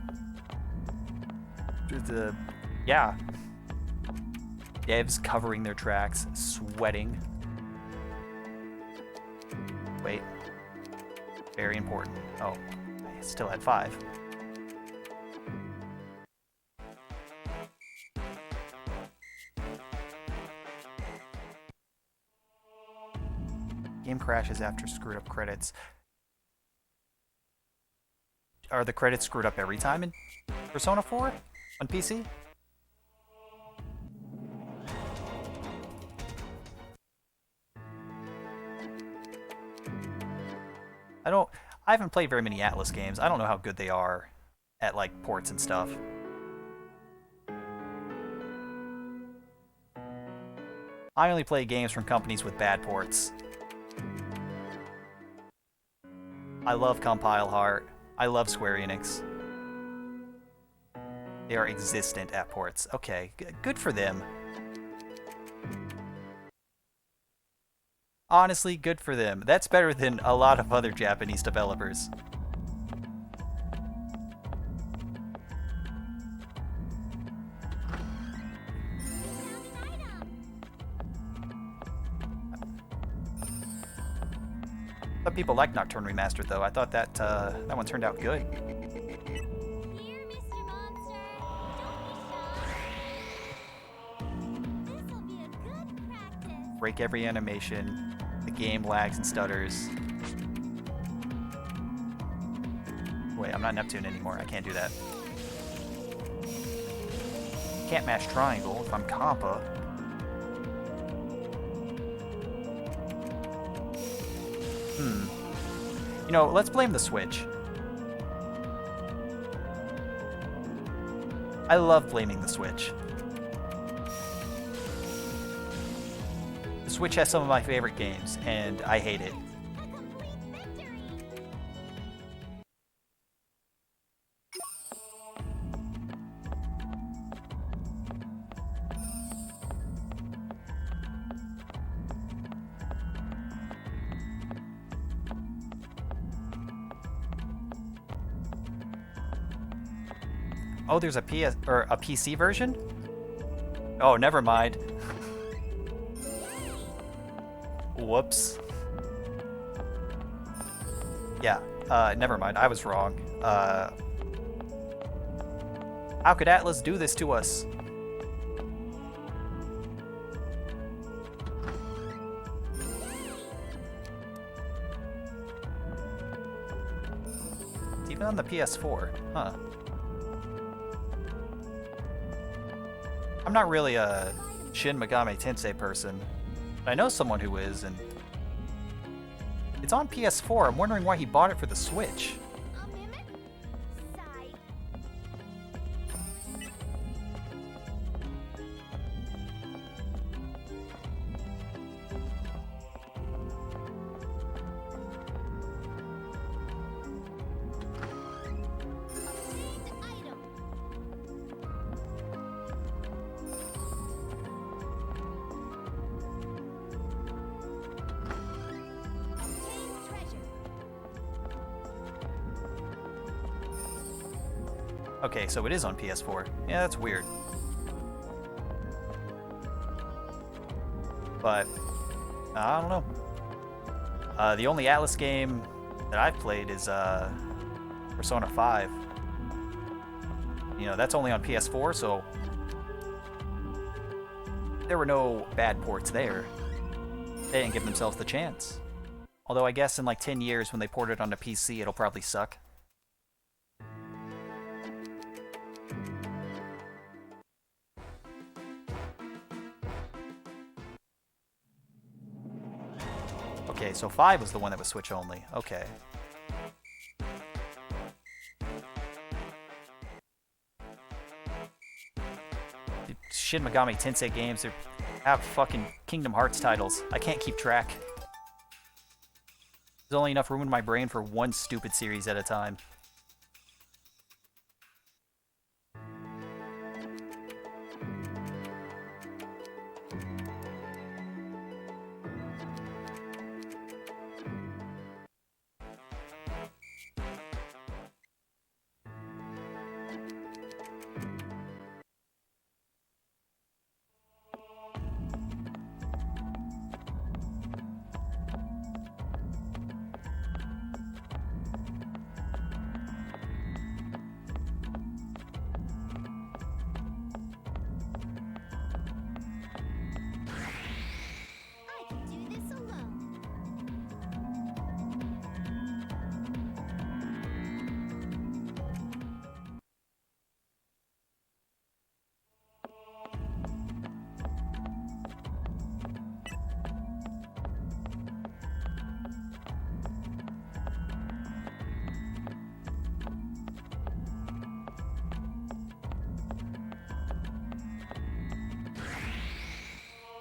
Yeah. Devs covering their tracks, sweating. Wait. Very important. Oh, I still had 5. Game crashes after screwed up credits. Are the credits screwed up every time in Persona 4 on PC? I haven't played very many Atlas games. I don't know how good they are at, like, ports and stuff. I only play games from companies with bad ports. I love Compile Heart. I love Square Enix. They are existent at ports. Okay, good for them. Honestly, good for them. That's better than a lot of other Japanese developers. Some people like Nocturne Remastered, though. I thought that that one turned out good. Here, Mr. Monster. Don't be shy. This'll be a good practice. Break every animation. The game lags and stutters. Wait, I'm not Neptune anymore. I can't do that. Can't mash triangle if I'm Compa. You know, let's blame the Switch. I love blaming the Switch. The Switch has some of my favorite games, and I hate it. A complete victory. Oh, there's a PS or a PC version? Oh, never mind. Whoops. Yeah, Never mind, I was wrong. How could Atlas do this to us? It's even on the PS4, huh? I'm not really a Shin Megami Tensei person, but I know someone who is, and it's on PS4. I'm wondering why he bought it for the Switch. A mimic? Sigh. Obtained item. Obtained treasure. Okay, so it is on PS4. Yeah, that's weird. But, I don't know. The only Atlas game that I've played is Persona 5. You know, that's only on PS4, so there were no bad ports there. They didn't give themselves the chance. Although I guess in like 10 years when they port it onto PC, it'll probably suck. Okay, so 5 was the one that was Switch only. Okay. The Shin Megami Tensei games have fucking Kingdom Hearts titles. I can't keep track. There's only enough room in my brain for one stupid series at a time. I can do this alone.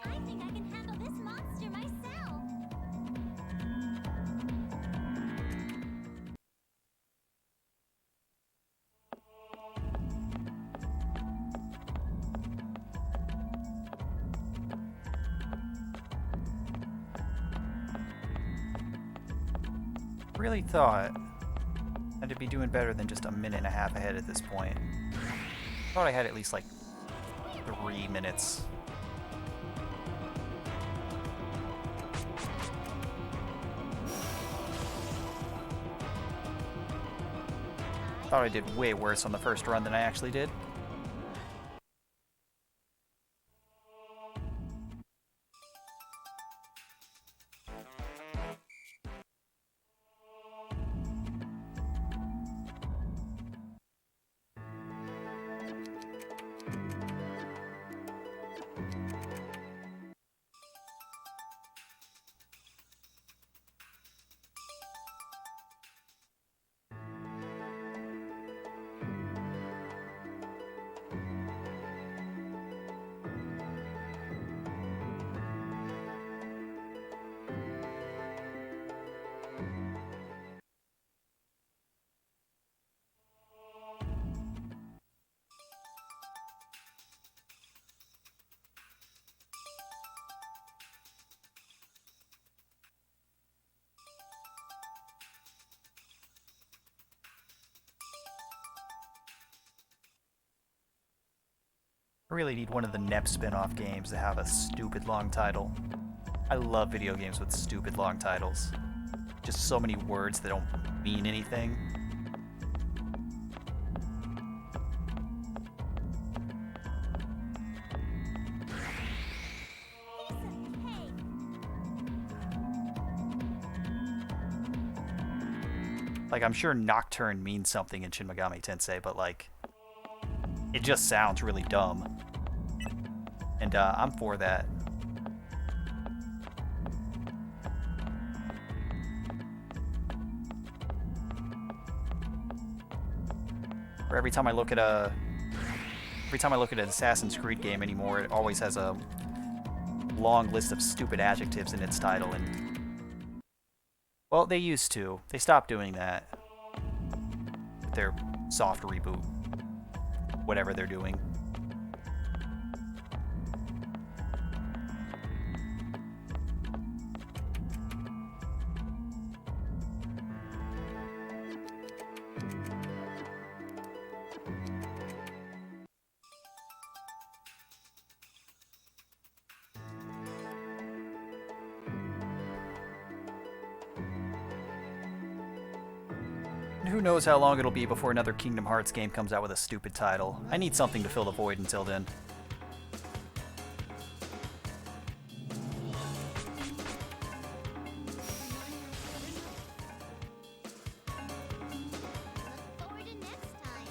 I think I can handle this monster myself. Really thought I'd be doing better than just a minute and a half ahead at this point. Thought I had at least like 3 minutes. Thought I did way worse on the first run than I actually did. I really need one of the NEP spin-off games to have a stupid long title. I love video games with stupid long titles. just so many words that don't mean anything. Like, I'm sure Nocturne means something in Shin Megami Tensei, but, like, it just sounds really dumb. And, I'm for that. Or every time I look at an Assassin's Creed game anymore, it always has a long list of stupid adjectives in its title, and well, they used to. They stopped doing that. Their soft reboot. Whatever they're doing. Who knows how long it'll be before another Kingdom Hearts game comes out with a stupid title. I need something to fill the void until then. Look forward to next time.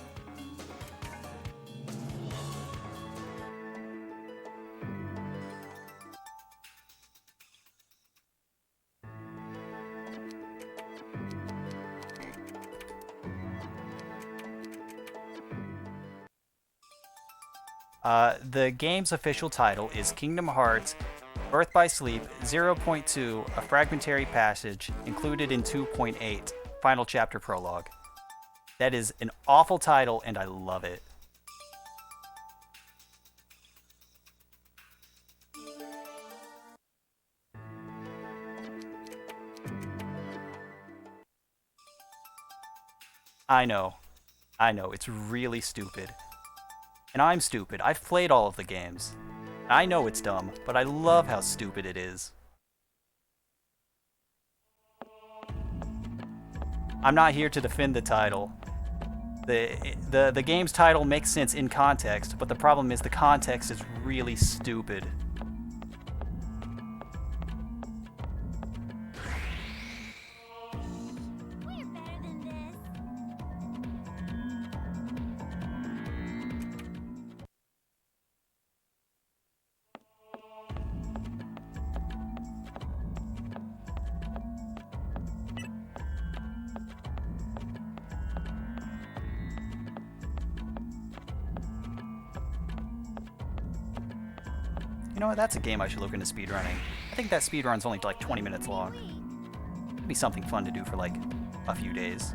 The game's official title is Kingdom Hearts Birth by Sleep 0.2, a fragmentary passage included in 2.8, final chapter prologue. That is an awful title, and I love it. I know, it's really stupid. And I'm stupid. I've played all of the games. I know it's dumb, but I love how stupid it is. I'm not here to defend the title. The game's title makes sense in context, but the problem is the context is really stupid. We're better than this. You know what? That's a game I should look into speedrunning. I think that speedrun's only like 20 minutes long. It'd be something fun to do for like a few days.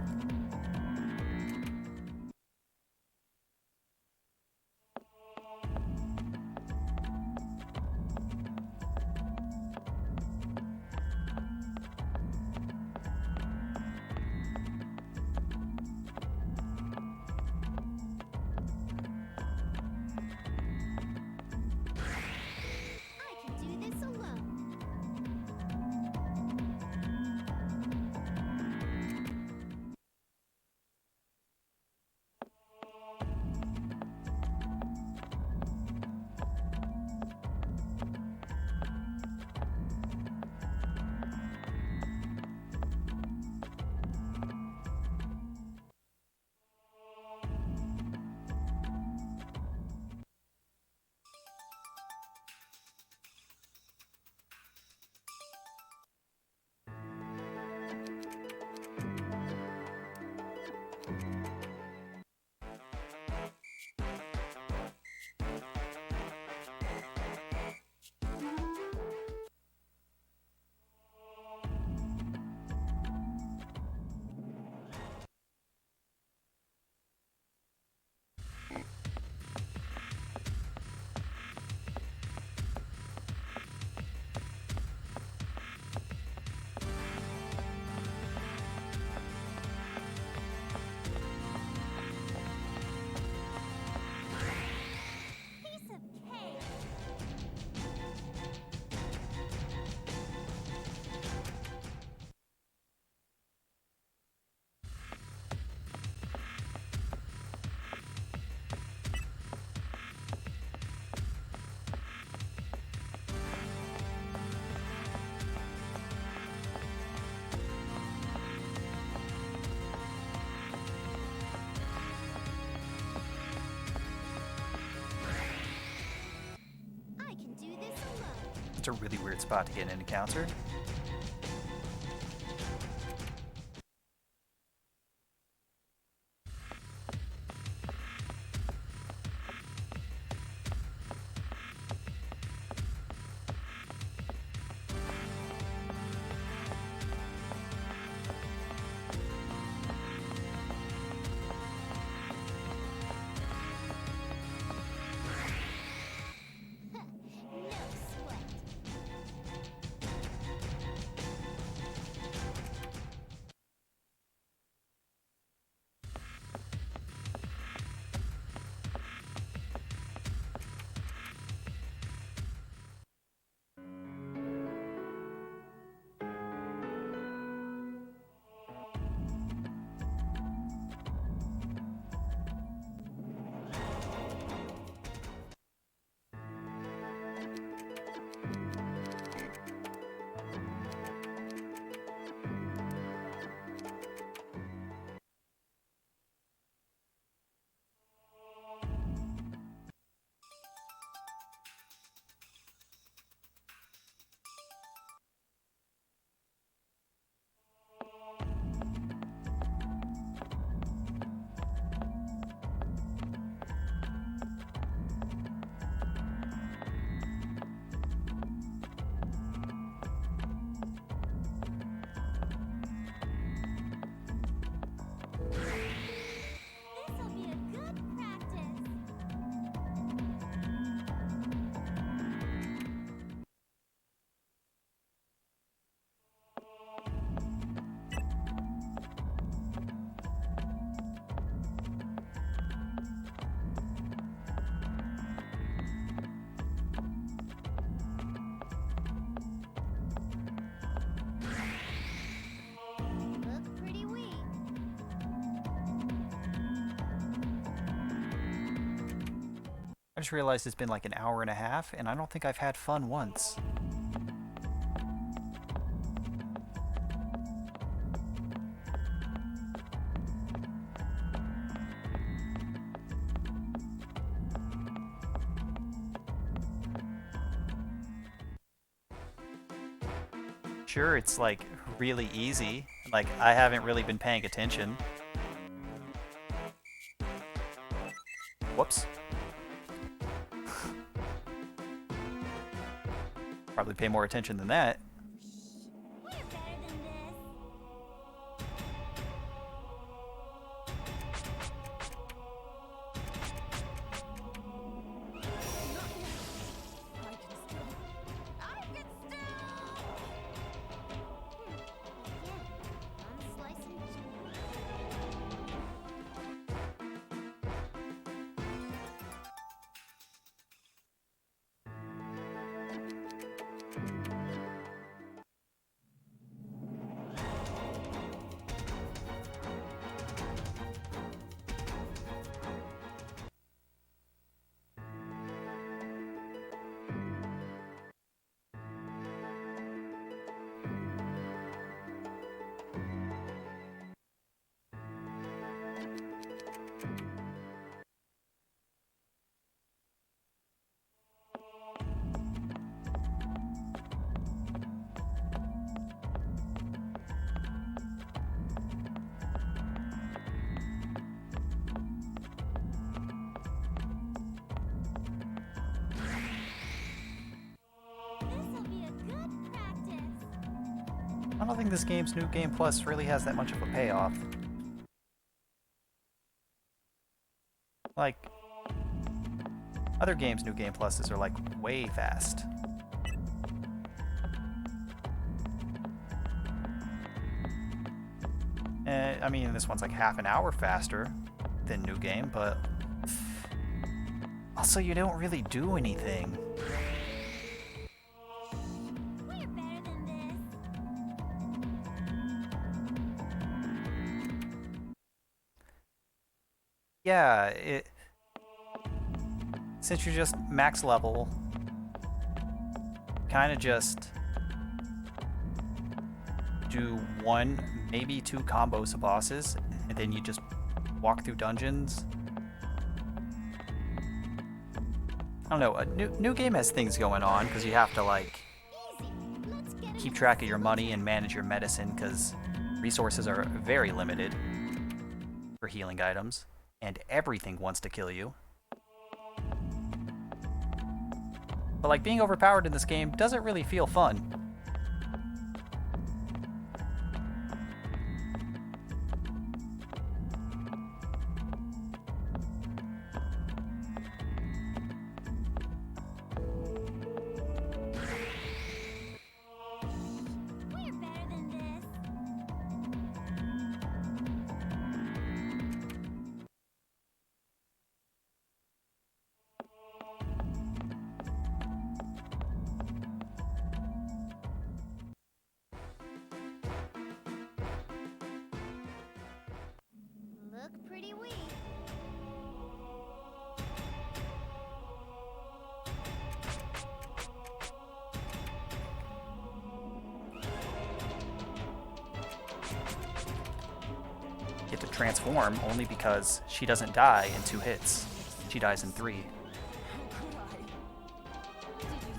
I can do this alone. It's a really weird spot to get an encounter. No sweat. This'll be a good practice. Look pretty weak. I just realized it's been like an hour and a half, and I don't think I've had fun once. Sure, it's like really easy. Like, I haven't really been paying attention. Whoops. Probably pay more attention than that. We're better than this. I can still. Again, one slice and This'll be a good practice. I don't think this game's New Game Plus really has that much of a payoff. Like, other games' New Game Pluses are like way fast. I mean, this one's like half an hour faster than New Game, but also you don't really do anything. We're better than this. Yeah, since you're just max level, kind of just do one, maybe two combos of bosses, and then you just walk through dungeons. I don't know, a new game has things going on, because you have to, like, keep track of your money and manage your medicine because resources are very limited for healing items, and everything wants to kill you. But like being overpowered in this game doesn't really feel fun. We're better than this. Look pretty weak. Get to transform only because she doesn't die in 2 hits. She dies in 3.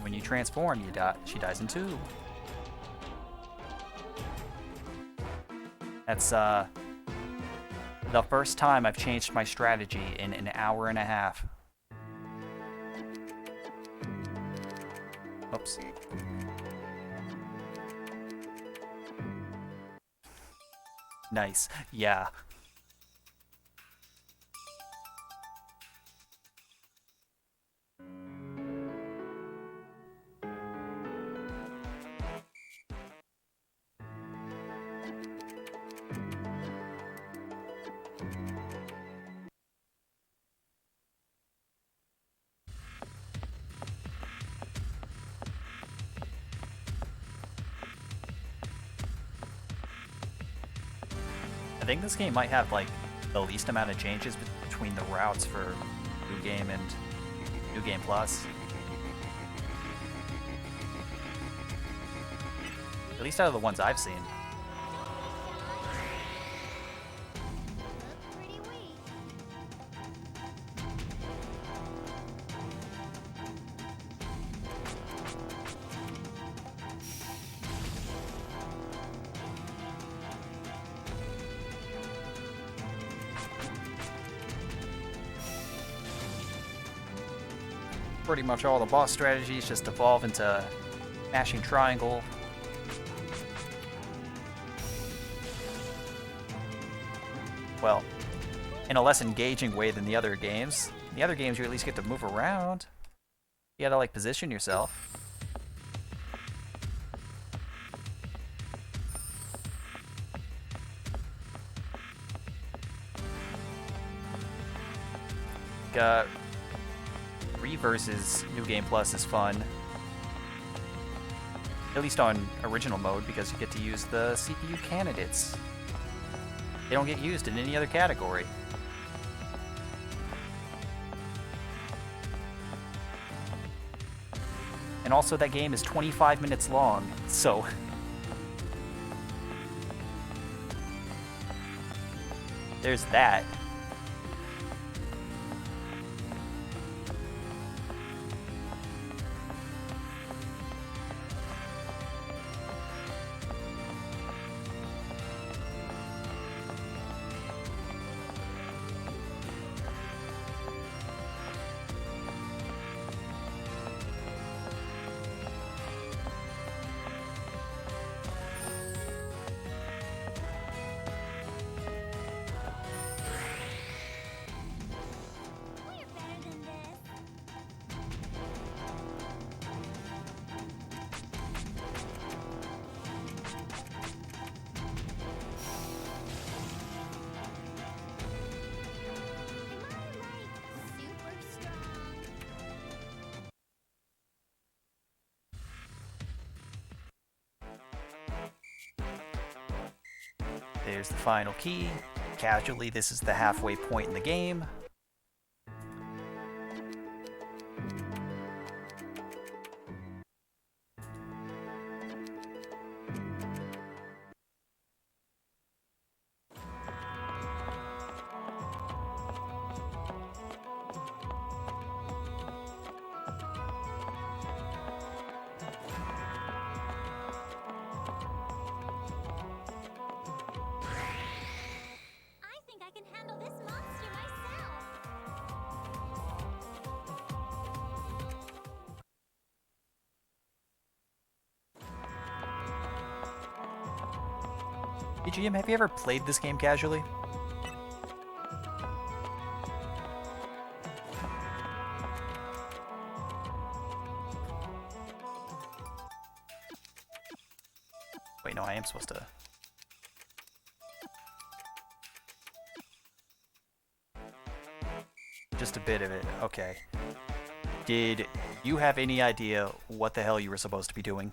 When you transform, you die. She dies in 2. That's the first time I've changed my strategy in an hour and a half. Oops. Nice. Yeah. I think this game might have like the least amount of changes between the routes for New Game and New Game Plus. At least out of the ones I've seen. Look pretty weak. Pretty much all the boss strategies just evolve into mashing triangle. Well, in a less engaging way than the other games. In the other games, you at least get to move around. You gotta like position yourself. Versus New Game Plus is fun. At least on original mode, because you get to use the CPU candidates. They don't get used in any other category. And also that game is 25 minutes long, so there's that. We're better than this. Am I like super strong? There's the final key. Casually, this is the halfway point in the game. BGM, have you ever played this game casually? Wait, no, I am supposed to... Just a bit of it, okay. Did you have any idea what the hell you were supposed to be doing?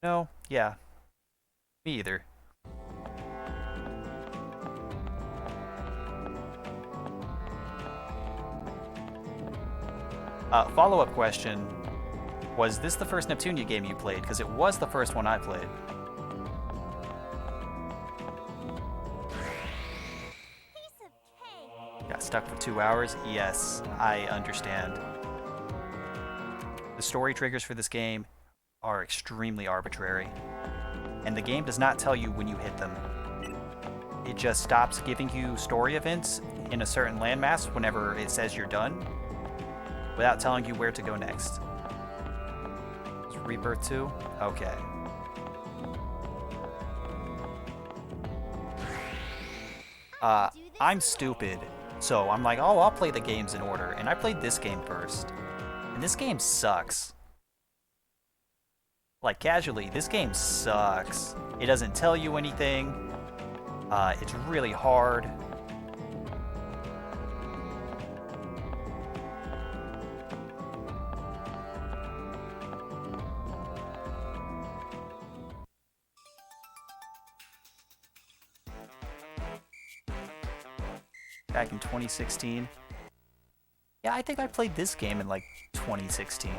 No? Yeah. Me either. Follow-up question. Was this the first Neptunia game you played? Because it was the first one I played. Piece of cake. Got stuck for 2 hours? Yes, I understand. The story triggers for this game are extremely arbitrary, and the game does not tell you when you hit them. It just stops giving you story events in a certain landmass whenever it says you're done, without telling you where to go next. Is Rebirth 2? Okay. I'm stupid, so I'm like, oh, I'll play the games in order, and I played this game first. And this game sucks. Like, casually, this game sucks. It doesn't tell you anything. It's really hard. Back in 2016. Yeah, I think I played this game in like 2016.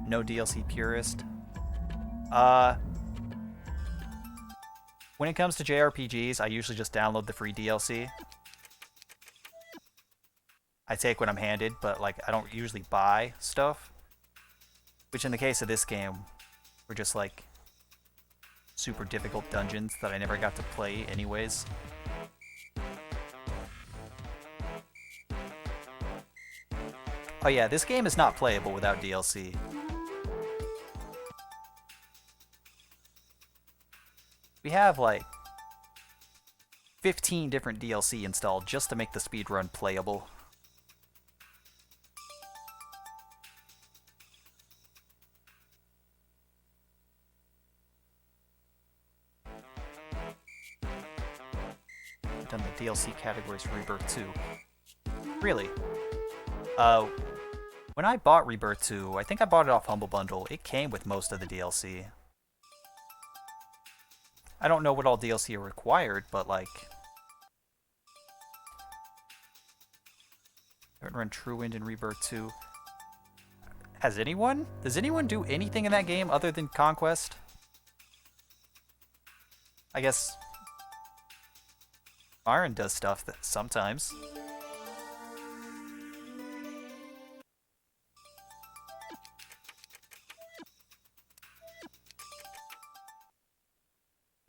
No DLC purist. When it comes to JRPGs, I usually just download the free DLC. I take what I'm handed, but like I don't usually buy stuff. Which in the case of this game, were just like super difficult dungeons that I never got to play anyways. Oh yeah, this game is not playable without DLC. We have like 15 different DLC installed just to make the speedrun playable. I've done the DLC categories for Rebirth 2. Really? When I bought Rebirth 2, I think I bought it off Humble Bundle. It came with most of the DLC. I don't know what all DLC are required, but like... I haven't run Truewind in Rebirth 2. Has anyone? Does anyone do anything in that game other than Conquest? I guess... Byron does stuff that sometimes.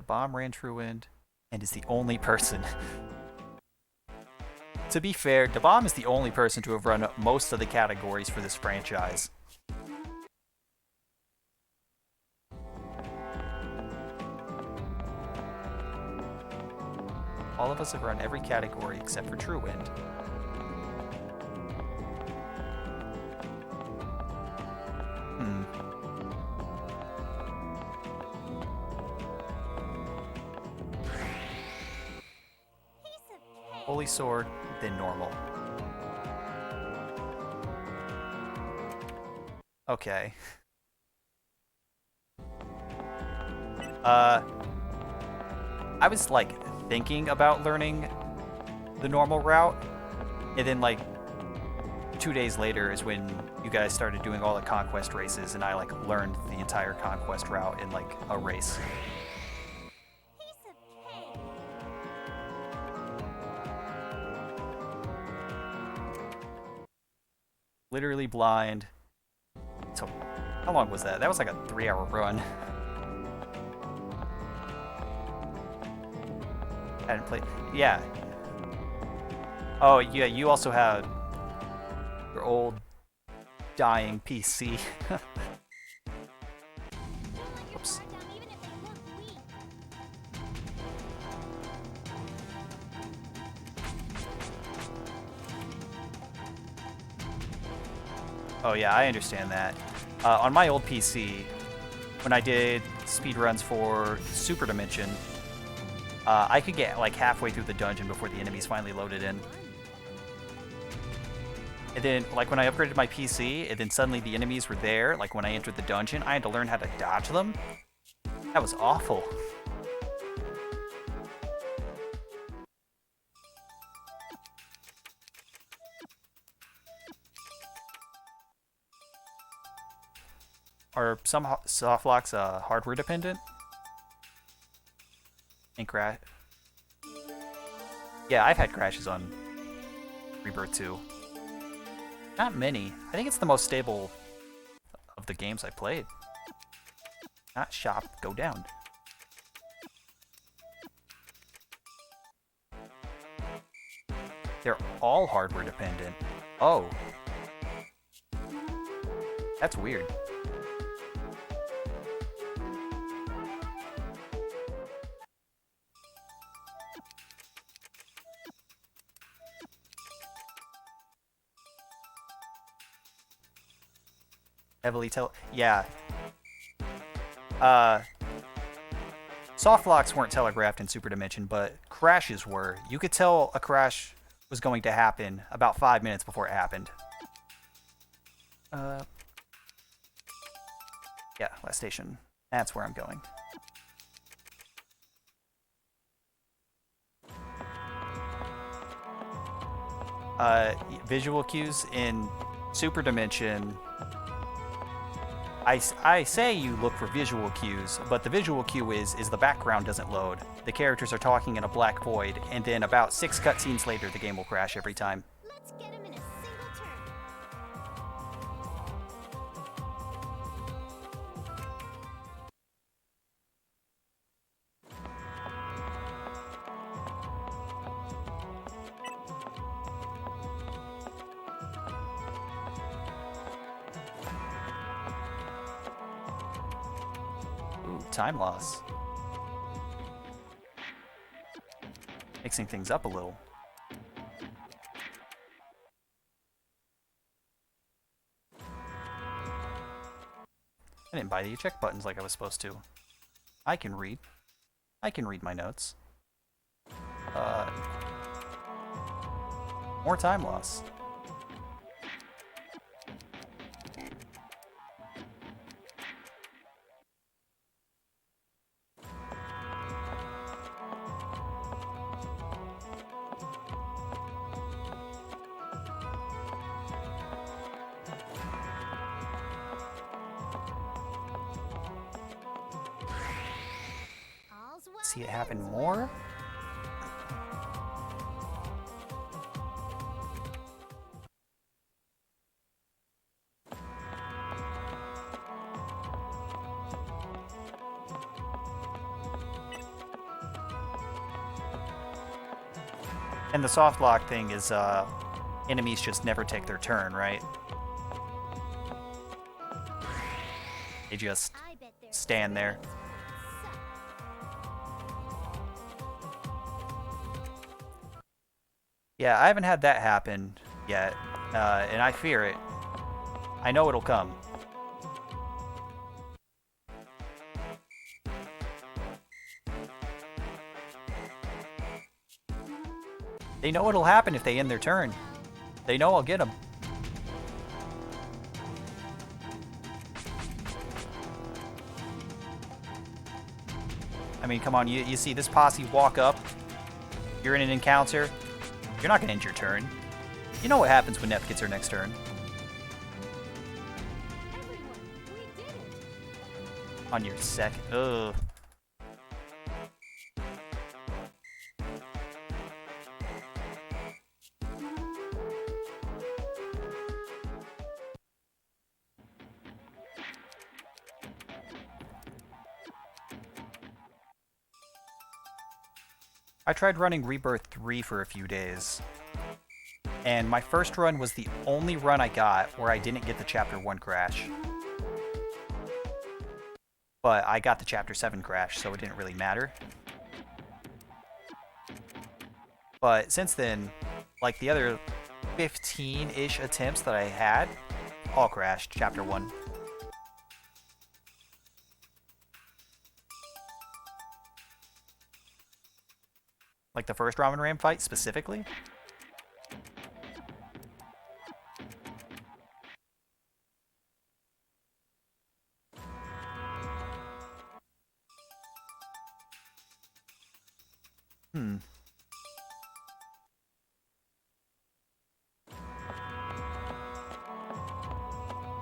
Bomb ran Truewind and is the only person. To be fair, DeBomb is the only person to have run most of the categories for this franchise. All of us have run every category except for Truewind. Holy Sword, then normal. Okay. I was like thinking about learning the normal route, and then like 2 days later is when you guys started doing all the conquest races, and I like learned the entire conquest route in like a race. Literally blind to How long was that? That was like a 3-hour run. I hadn't played. Yeah. Oh, yeah, you also had your old dying PC. Oops. Oh yeah, I understand that. On my old PC, when I did speedruns for Superdimension, I could get like halfway through the dungeon before the enemies finally loaded in. And then, like, when I upgraded my PC, and then suddenly the enemies were there, like when I entered the dungeon, I had to learn how to dodge them. That was awful. Are some soft locks hardware dependent? And crash? Yeah, I've had crashes on Rebirth 2. Not many. I think it's the most stable of the games I played. Not shop, go down. They're all hardware dependent. Oh. That's weird. Heavily yeah. Soft locks weren't telegraphed in Superdimension, but crashes were. You could tell a crash was going to happen about 5 minutes before it happened. Yeah, last station. That's where I'm going. Visual cues in Superdimension. I say you look for visual cues, but the visual cue is the background doesn't load. The characters are talking in a black void, and then about 6 cutscenes later, the game will crash every time. Let's get him in a single turn. Ooh, time loss. Mixing things up a little. I didn't buy the check buttons like I was supposed to. I can read. I can read my notes. More time loss. All's well See it that happen ends more? And the soft lock thing is, enemies just never take their turn, right? They just I bet their stand there. Yeah, I haven't had that happen yet, and I fear it. I know it'll come. They know it'll happen if they end their turn. They know I'll get them. I mean, come on, you see this posse walk up. You're in an encounter. You're not going to end your turn. You know what happens when Nep gets her next turn. Everyone, we did it. On your second. Ugh. I tried running Rebirth 3 for a few days, and my first run was the only run I got where I didn't get the Chapter 1 crash. But I got the Chapter 7 crash, so it didn't really matter. But since then, like the other 15-ish attempts that I had, all crashed Chapter 1. Like the first Ramen Ram fight specifically.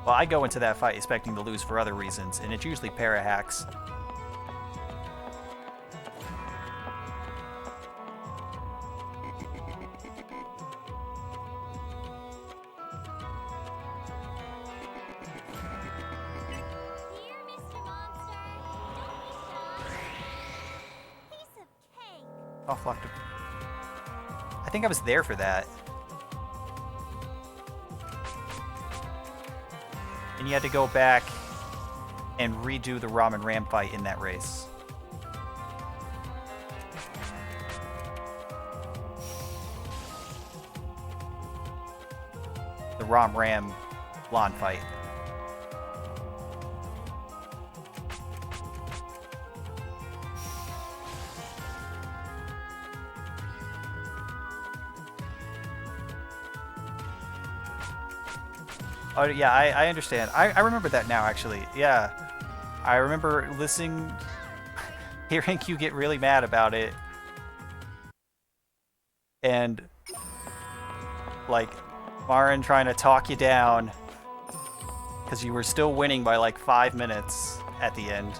Well, I go into that fight expecting to lose for other reasons, and it's usually para hacks. Here, Mr. Monster. Don't be shy. Piece of cake. Oh, fuck. I think I was there for that. And you had to go back and redo the Ramen Ram fight in that race. The Ram Ram lawn fight. Oh, yeah, I understand. I remember that now, actually. Yeah. I remember listening, hearing you get really mad about it. And, like, Marin trying to talk you down. Because you were still winning by, like, 5 minutes at the end.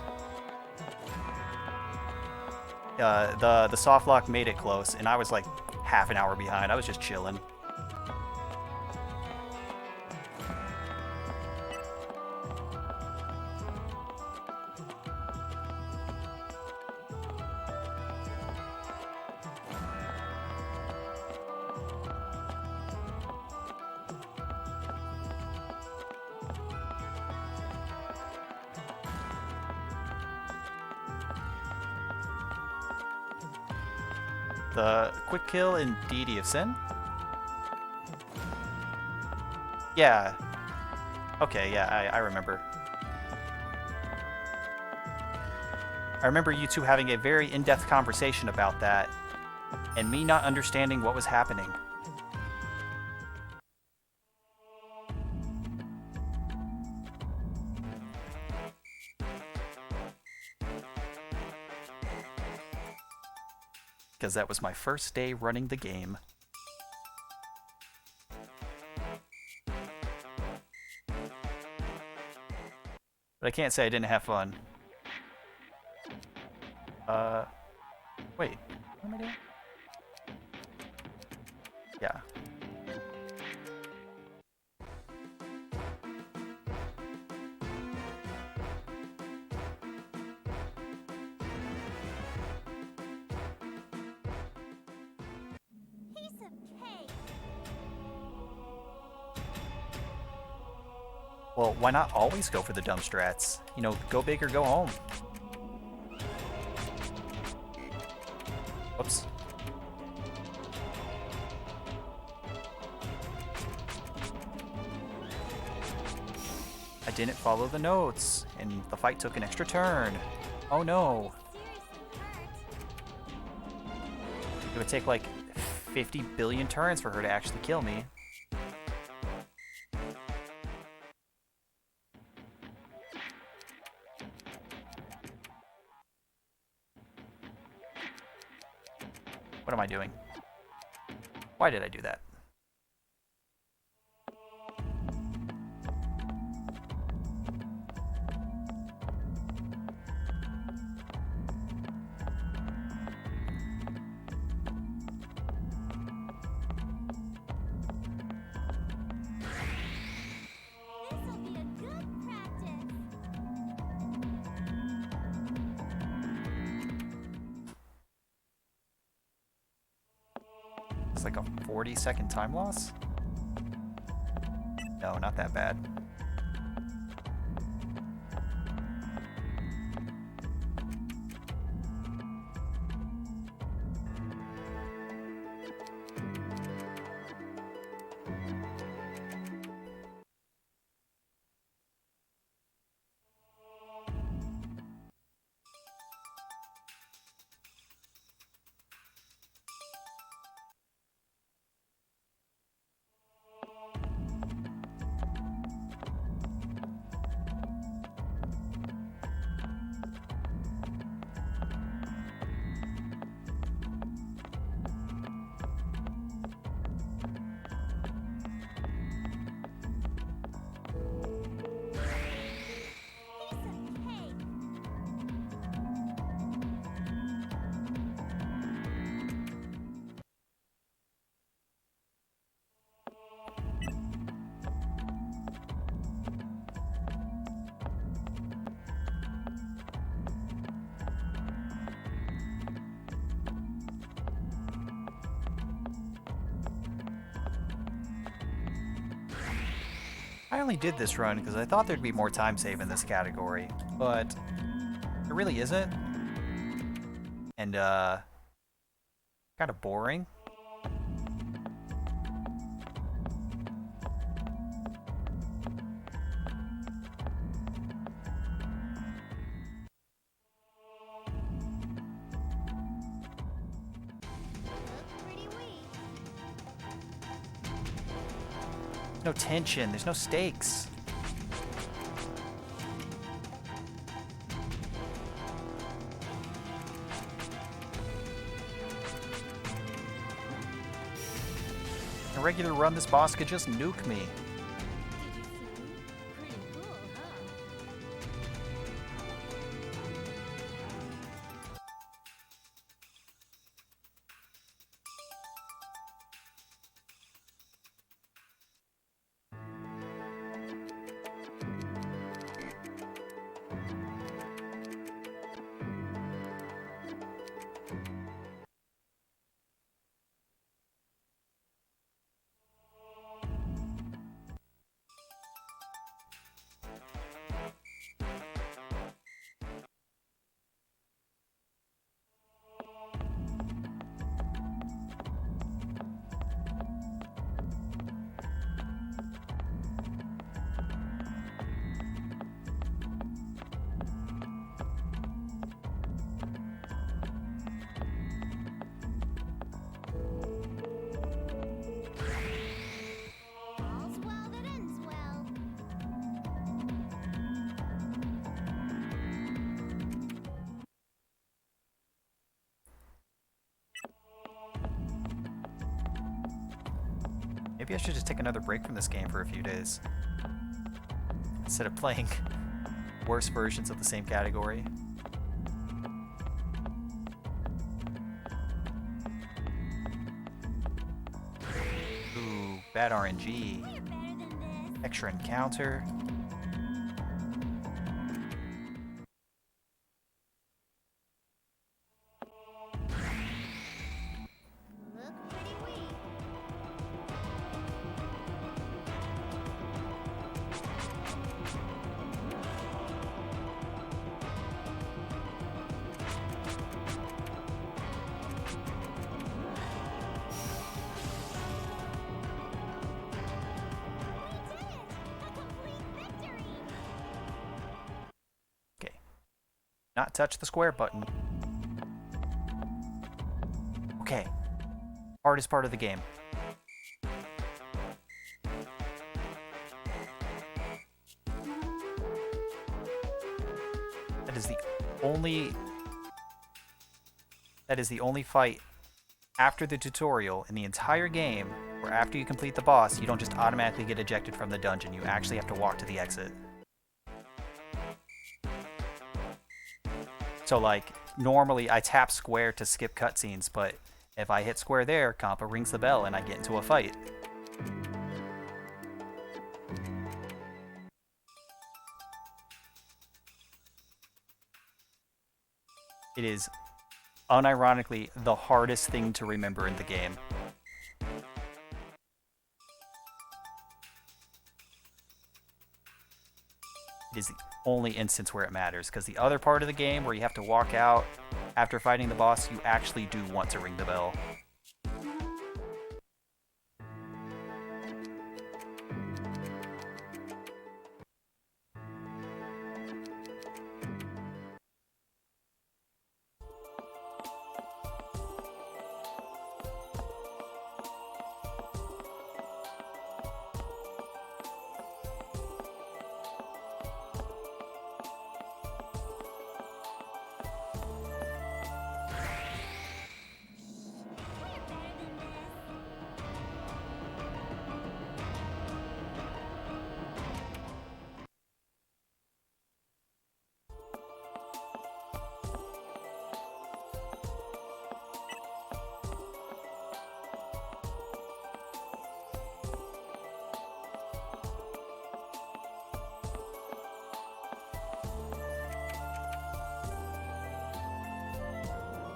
The soft lock made it close, and I was, like, half an hour behind. I was just chilling. The quick kill in Deity of Sin? Yeah. Okay, yeah, I remember. I remember you two having a very in-depth conversation about that, and me not understanding what was happening. Because that was my first day running the game. But I can't say I didn't have fun. Wait. What am I doing? Yeah. Piece of cake. Well, why not always go for the dumb strats? You know, go big or go home. Whoops. I didn't follow the notes, and the fight took an extra turn. Oh no. It would take like 50 billion turns for her to actually kill me. What am I doing? Why did I do that? This'll be a good practice. It's like a 40-second time loss? No, not that bad. Piece of cake. I only did this run because I thought there'd be more time save in this category, but there really isn't. And, kind of boring. Look pretty weak. No tension, there's no stakes. In a regular run, this boss could just nuke me. Did you see? Pretty cool, huh? All's well that ends well. Maybe I should just take another break from this game for a few days. Instead of playing worse versions of the same category. Ooh, bad RNG. We're better than this. Extra encounter. Look pretty weak. We did it! A complete victory! Okay. Not touch the square button. Okay. Hardest part of the game. That is the only... That is the only fight after the tutorial in the entire game where after you complete the boss, you don't just automatically get ejected from the dungeon. You actually have to walk to the exit. So, like, normally I tap square to skip cutscenes, but if I hit square there, Compa rings the bell and I get into a fight. It is unironically the hardest thing to remember in the game. is the only instance where it matters, because the other part of the game where you have to walk out after fighting the boss, you actually do want to ring the bell.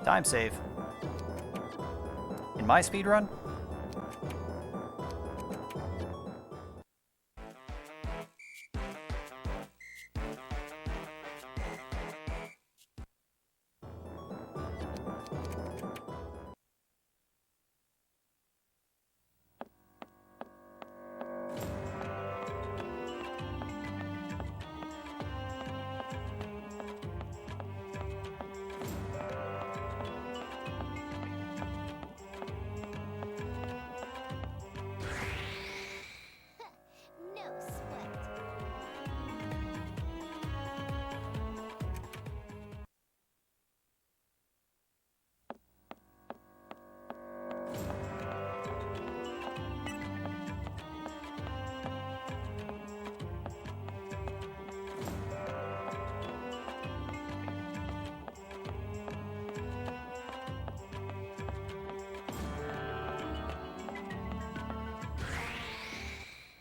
Time save. In my speedrun, No sweat.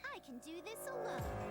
I can do this alone.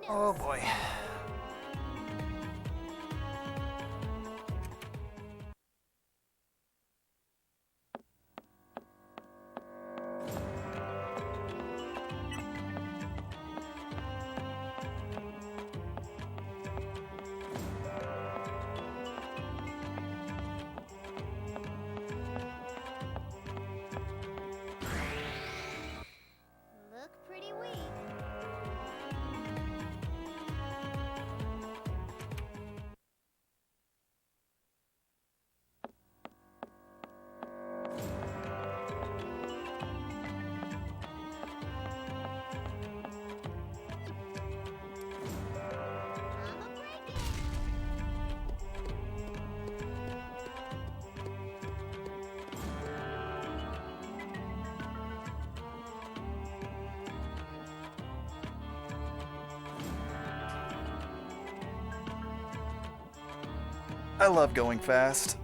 oh boy. Look pretty weak. I'm a break it. I love going fast.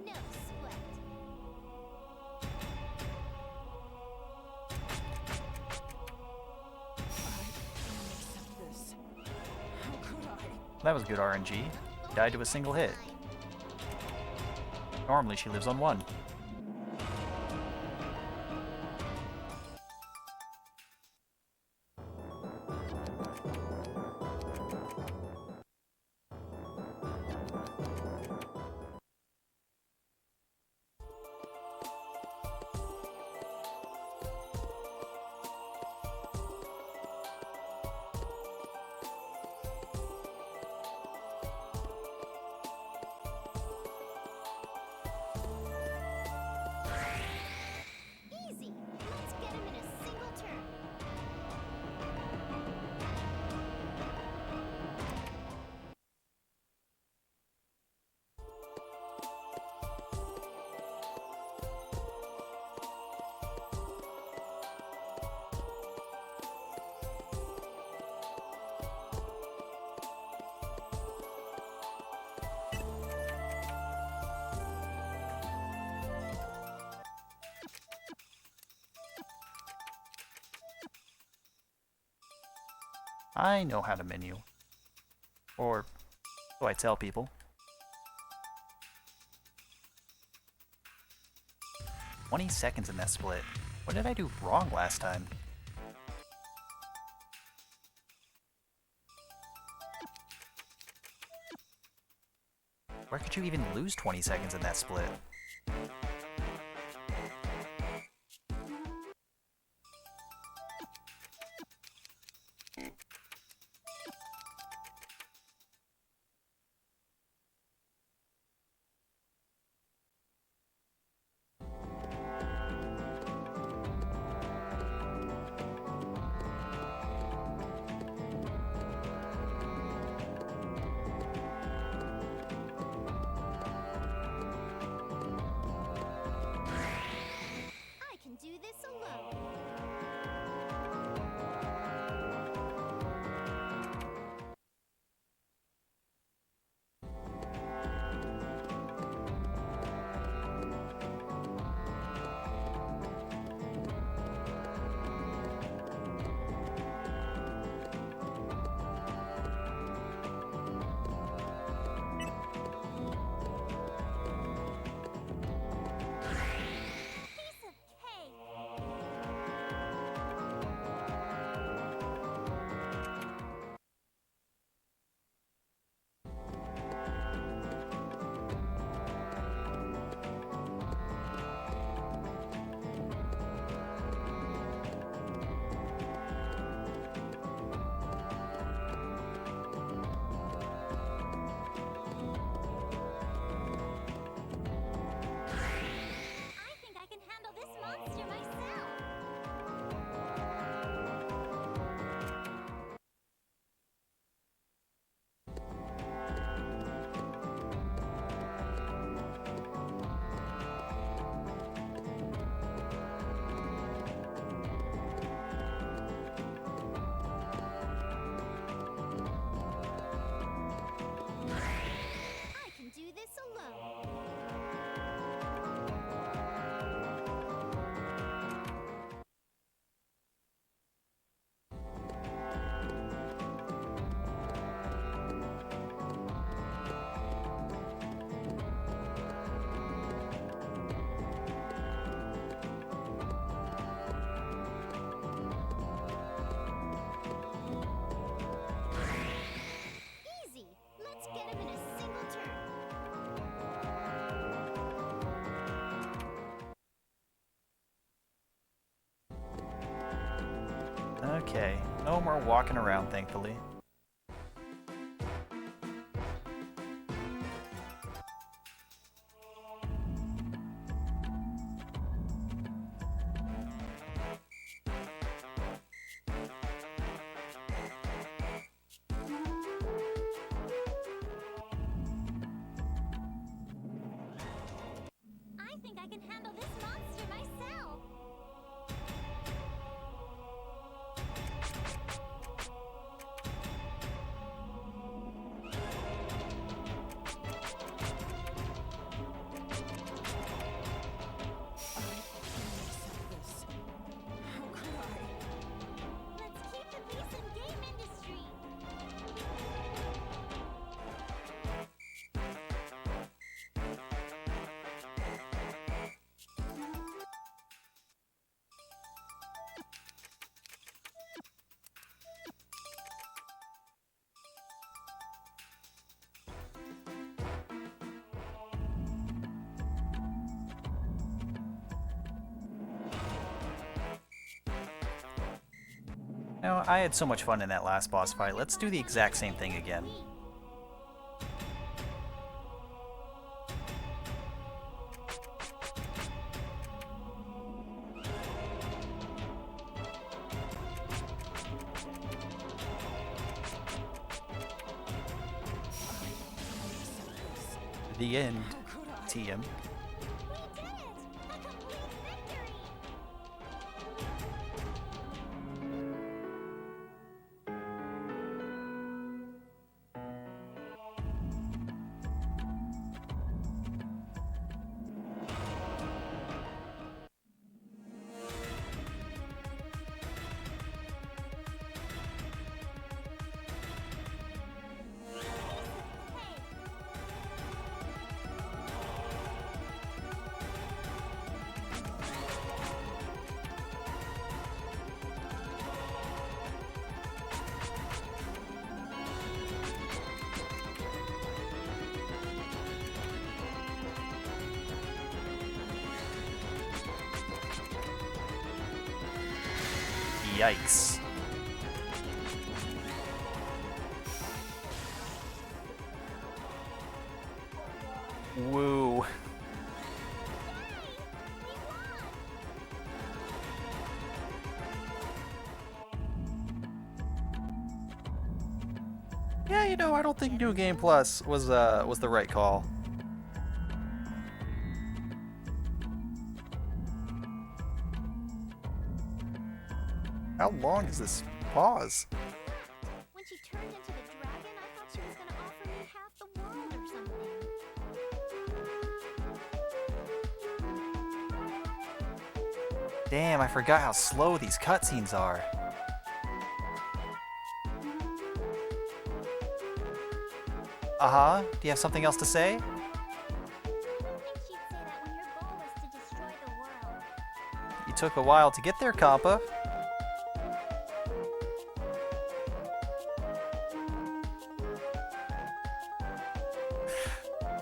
No sweat. Accept this. How could I? That was good RNG. Died to a single hit. Normally she lives on one. Easy. Let's get him in a single turn. I know how to menu. Or so I tell people. 20 seconds in that split. What did I do wrong last time? Where could you even lose 20 seconds in that split? I can do this alone. Piece of cake. I think I can handle this monster myself. I can do this alone. Easy. Let's get him in a single turn. Okay, no more walking around, thankfully. I think I can handle this monster myself. No, I had so much fun in that last boss fight. Let's do the exact same thing again. The end, TM. We did it! A complete victory! Yikes. Woo. Yeah, you know, I don't think New Game Plus was the right call. How long is this pause? When she turned into the dragon, I thought she was gonna offer me half the world or something. Damn, I forgot how slow these cutscenes are. Uh-huh. Do you have something else to say? I think she'd say that when your goal is to destroy the world. You took a while to get there, Compa.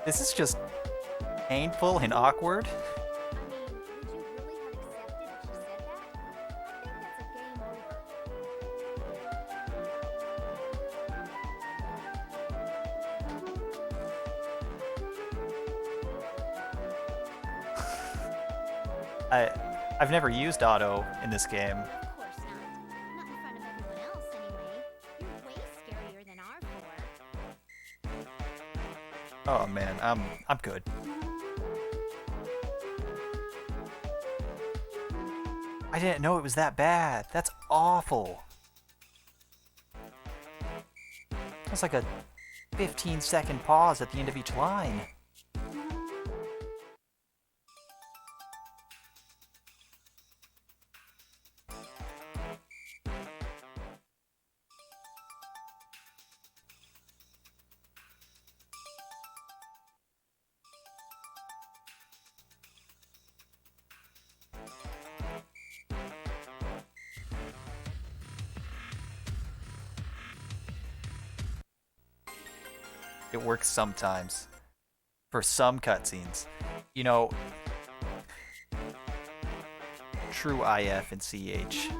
This is just painful and awkward. I mean, would you really have accepted if she said that? I think that's a game I've never used auto in this game. over. Of course not. Not in front of everyone else, anyway. You're way scarier than R4. Oh man, I'm good. I didn't know it was that bad. That's awful. That's like a 15-second pause at the end of each line. It works sometimes. For some cutscenes. You know, true IF and CH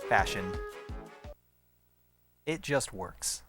fashion. It just works.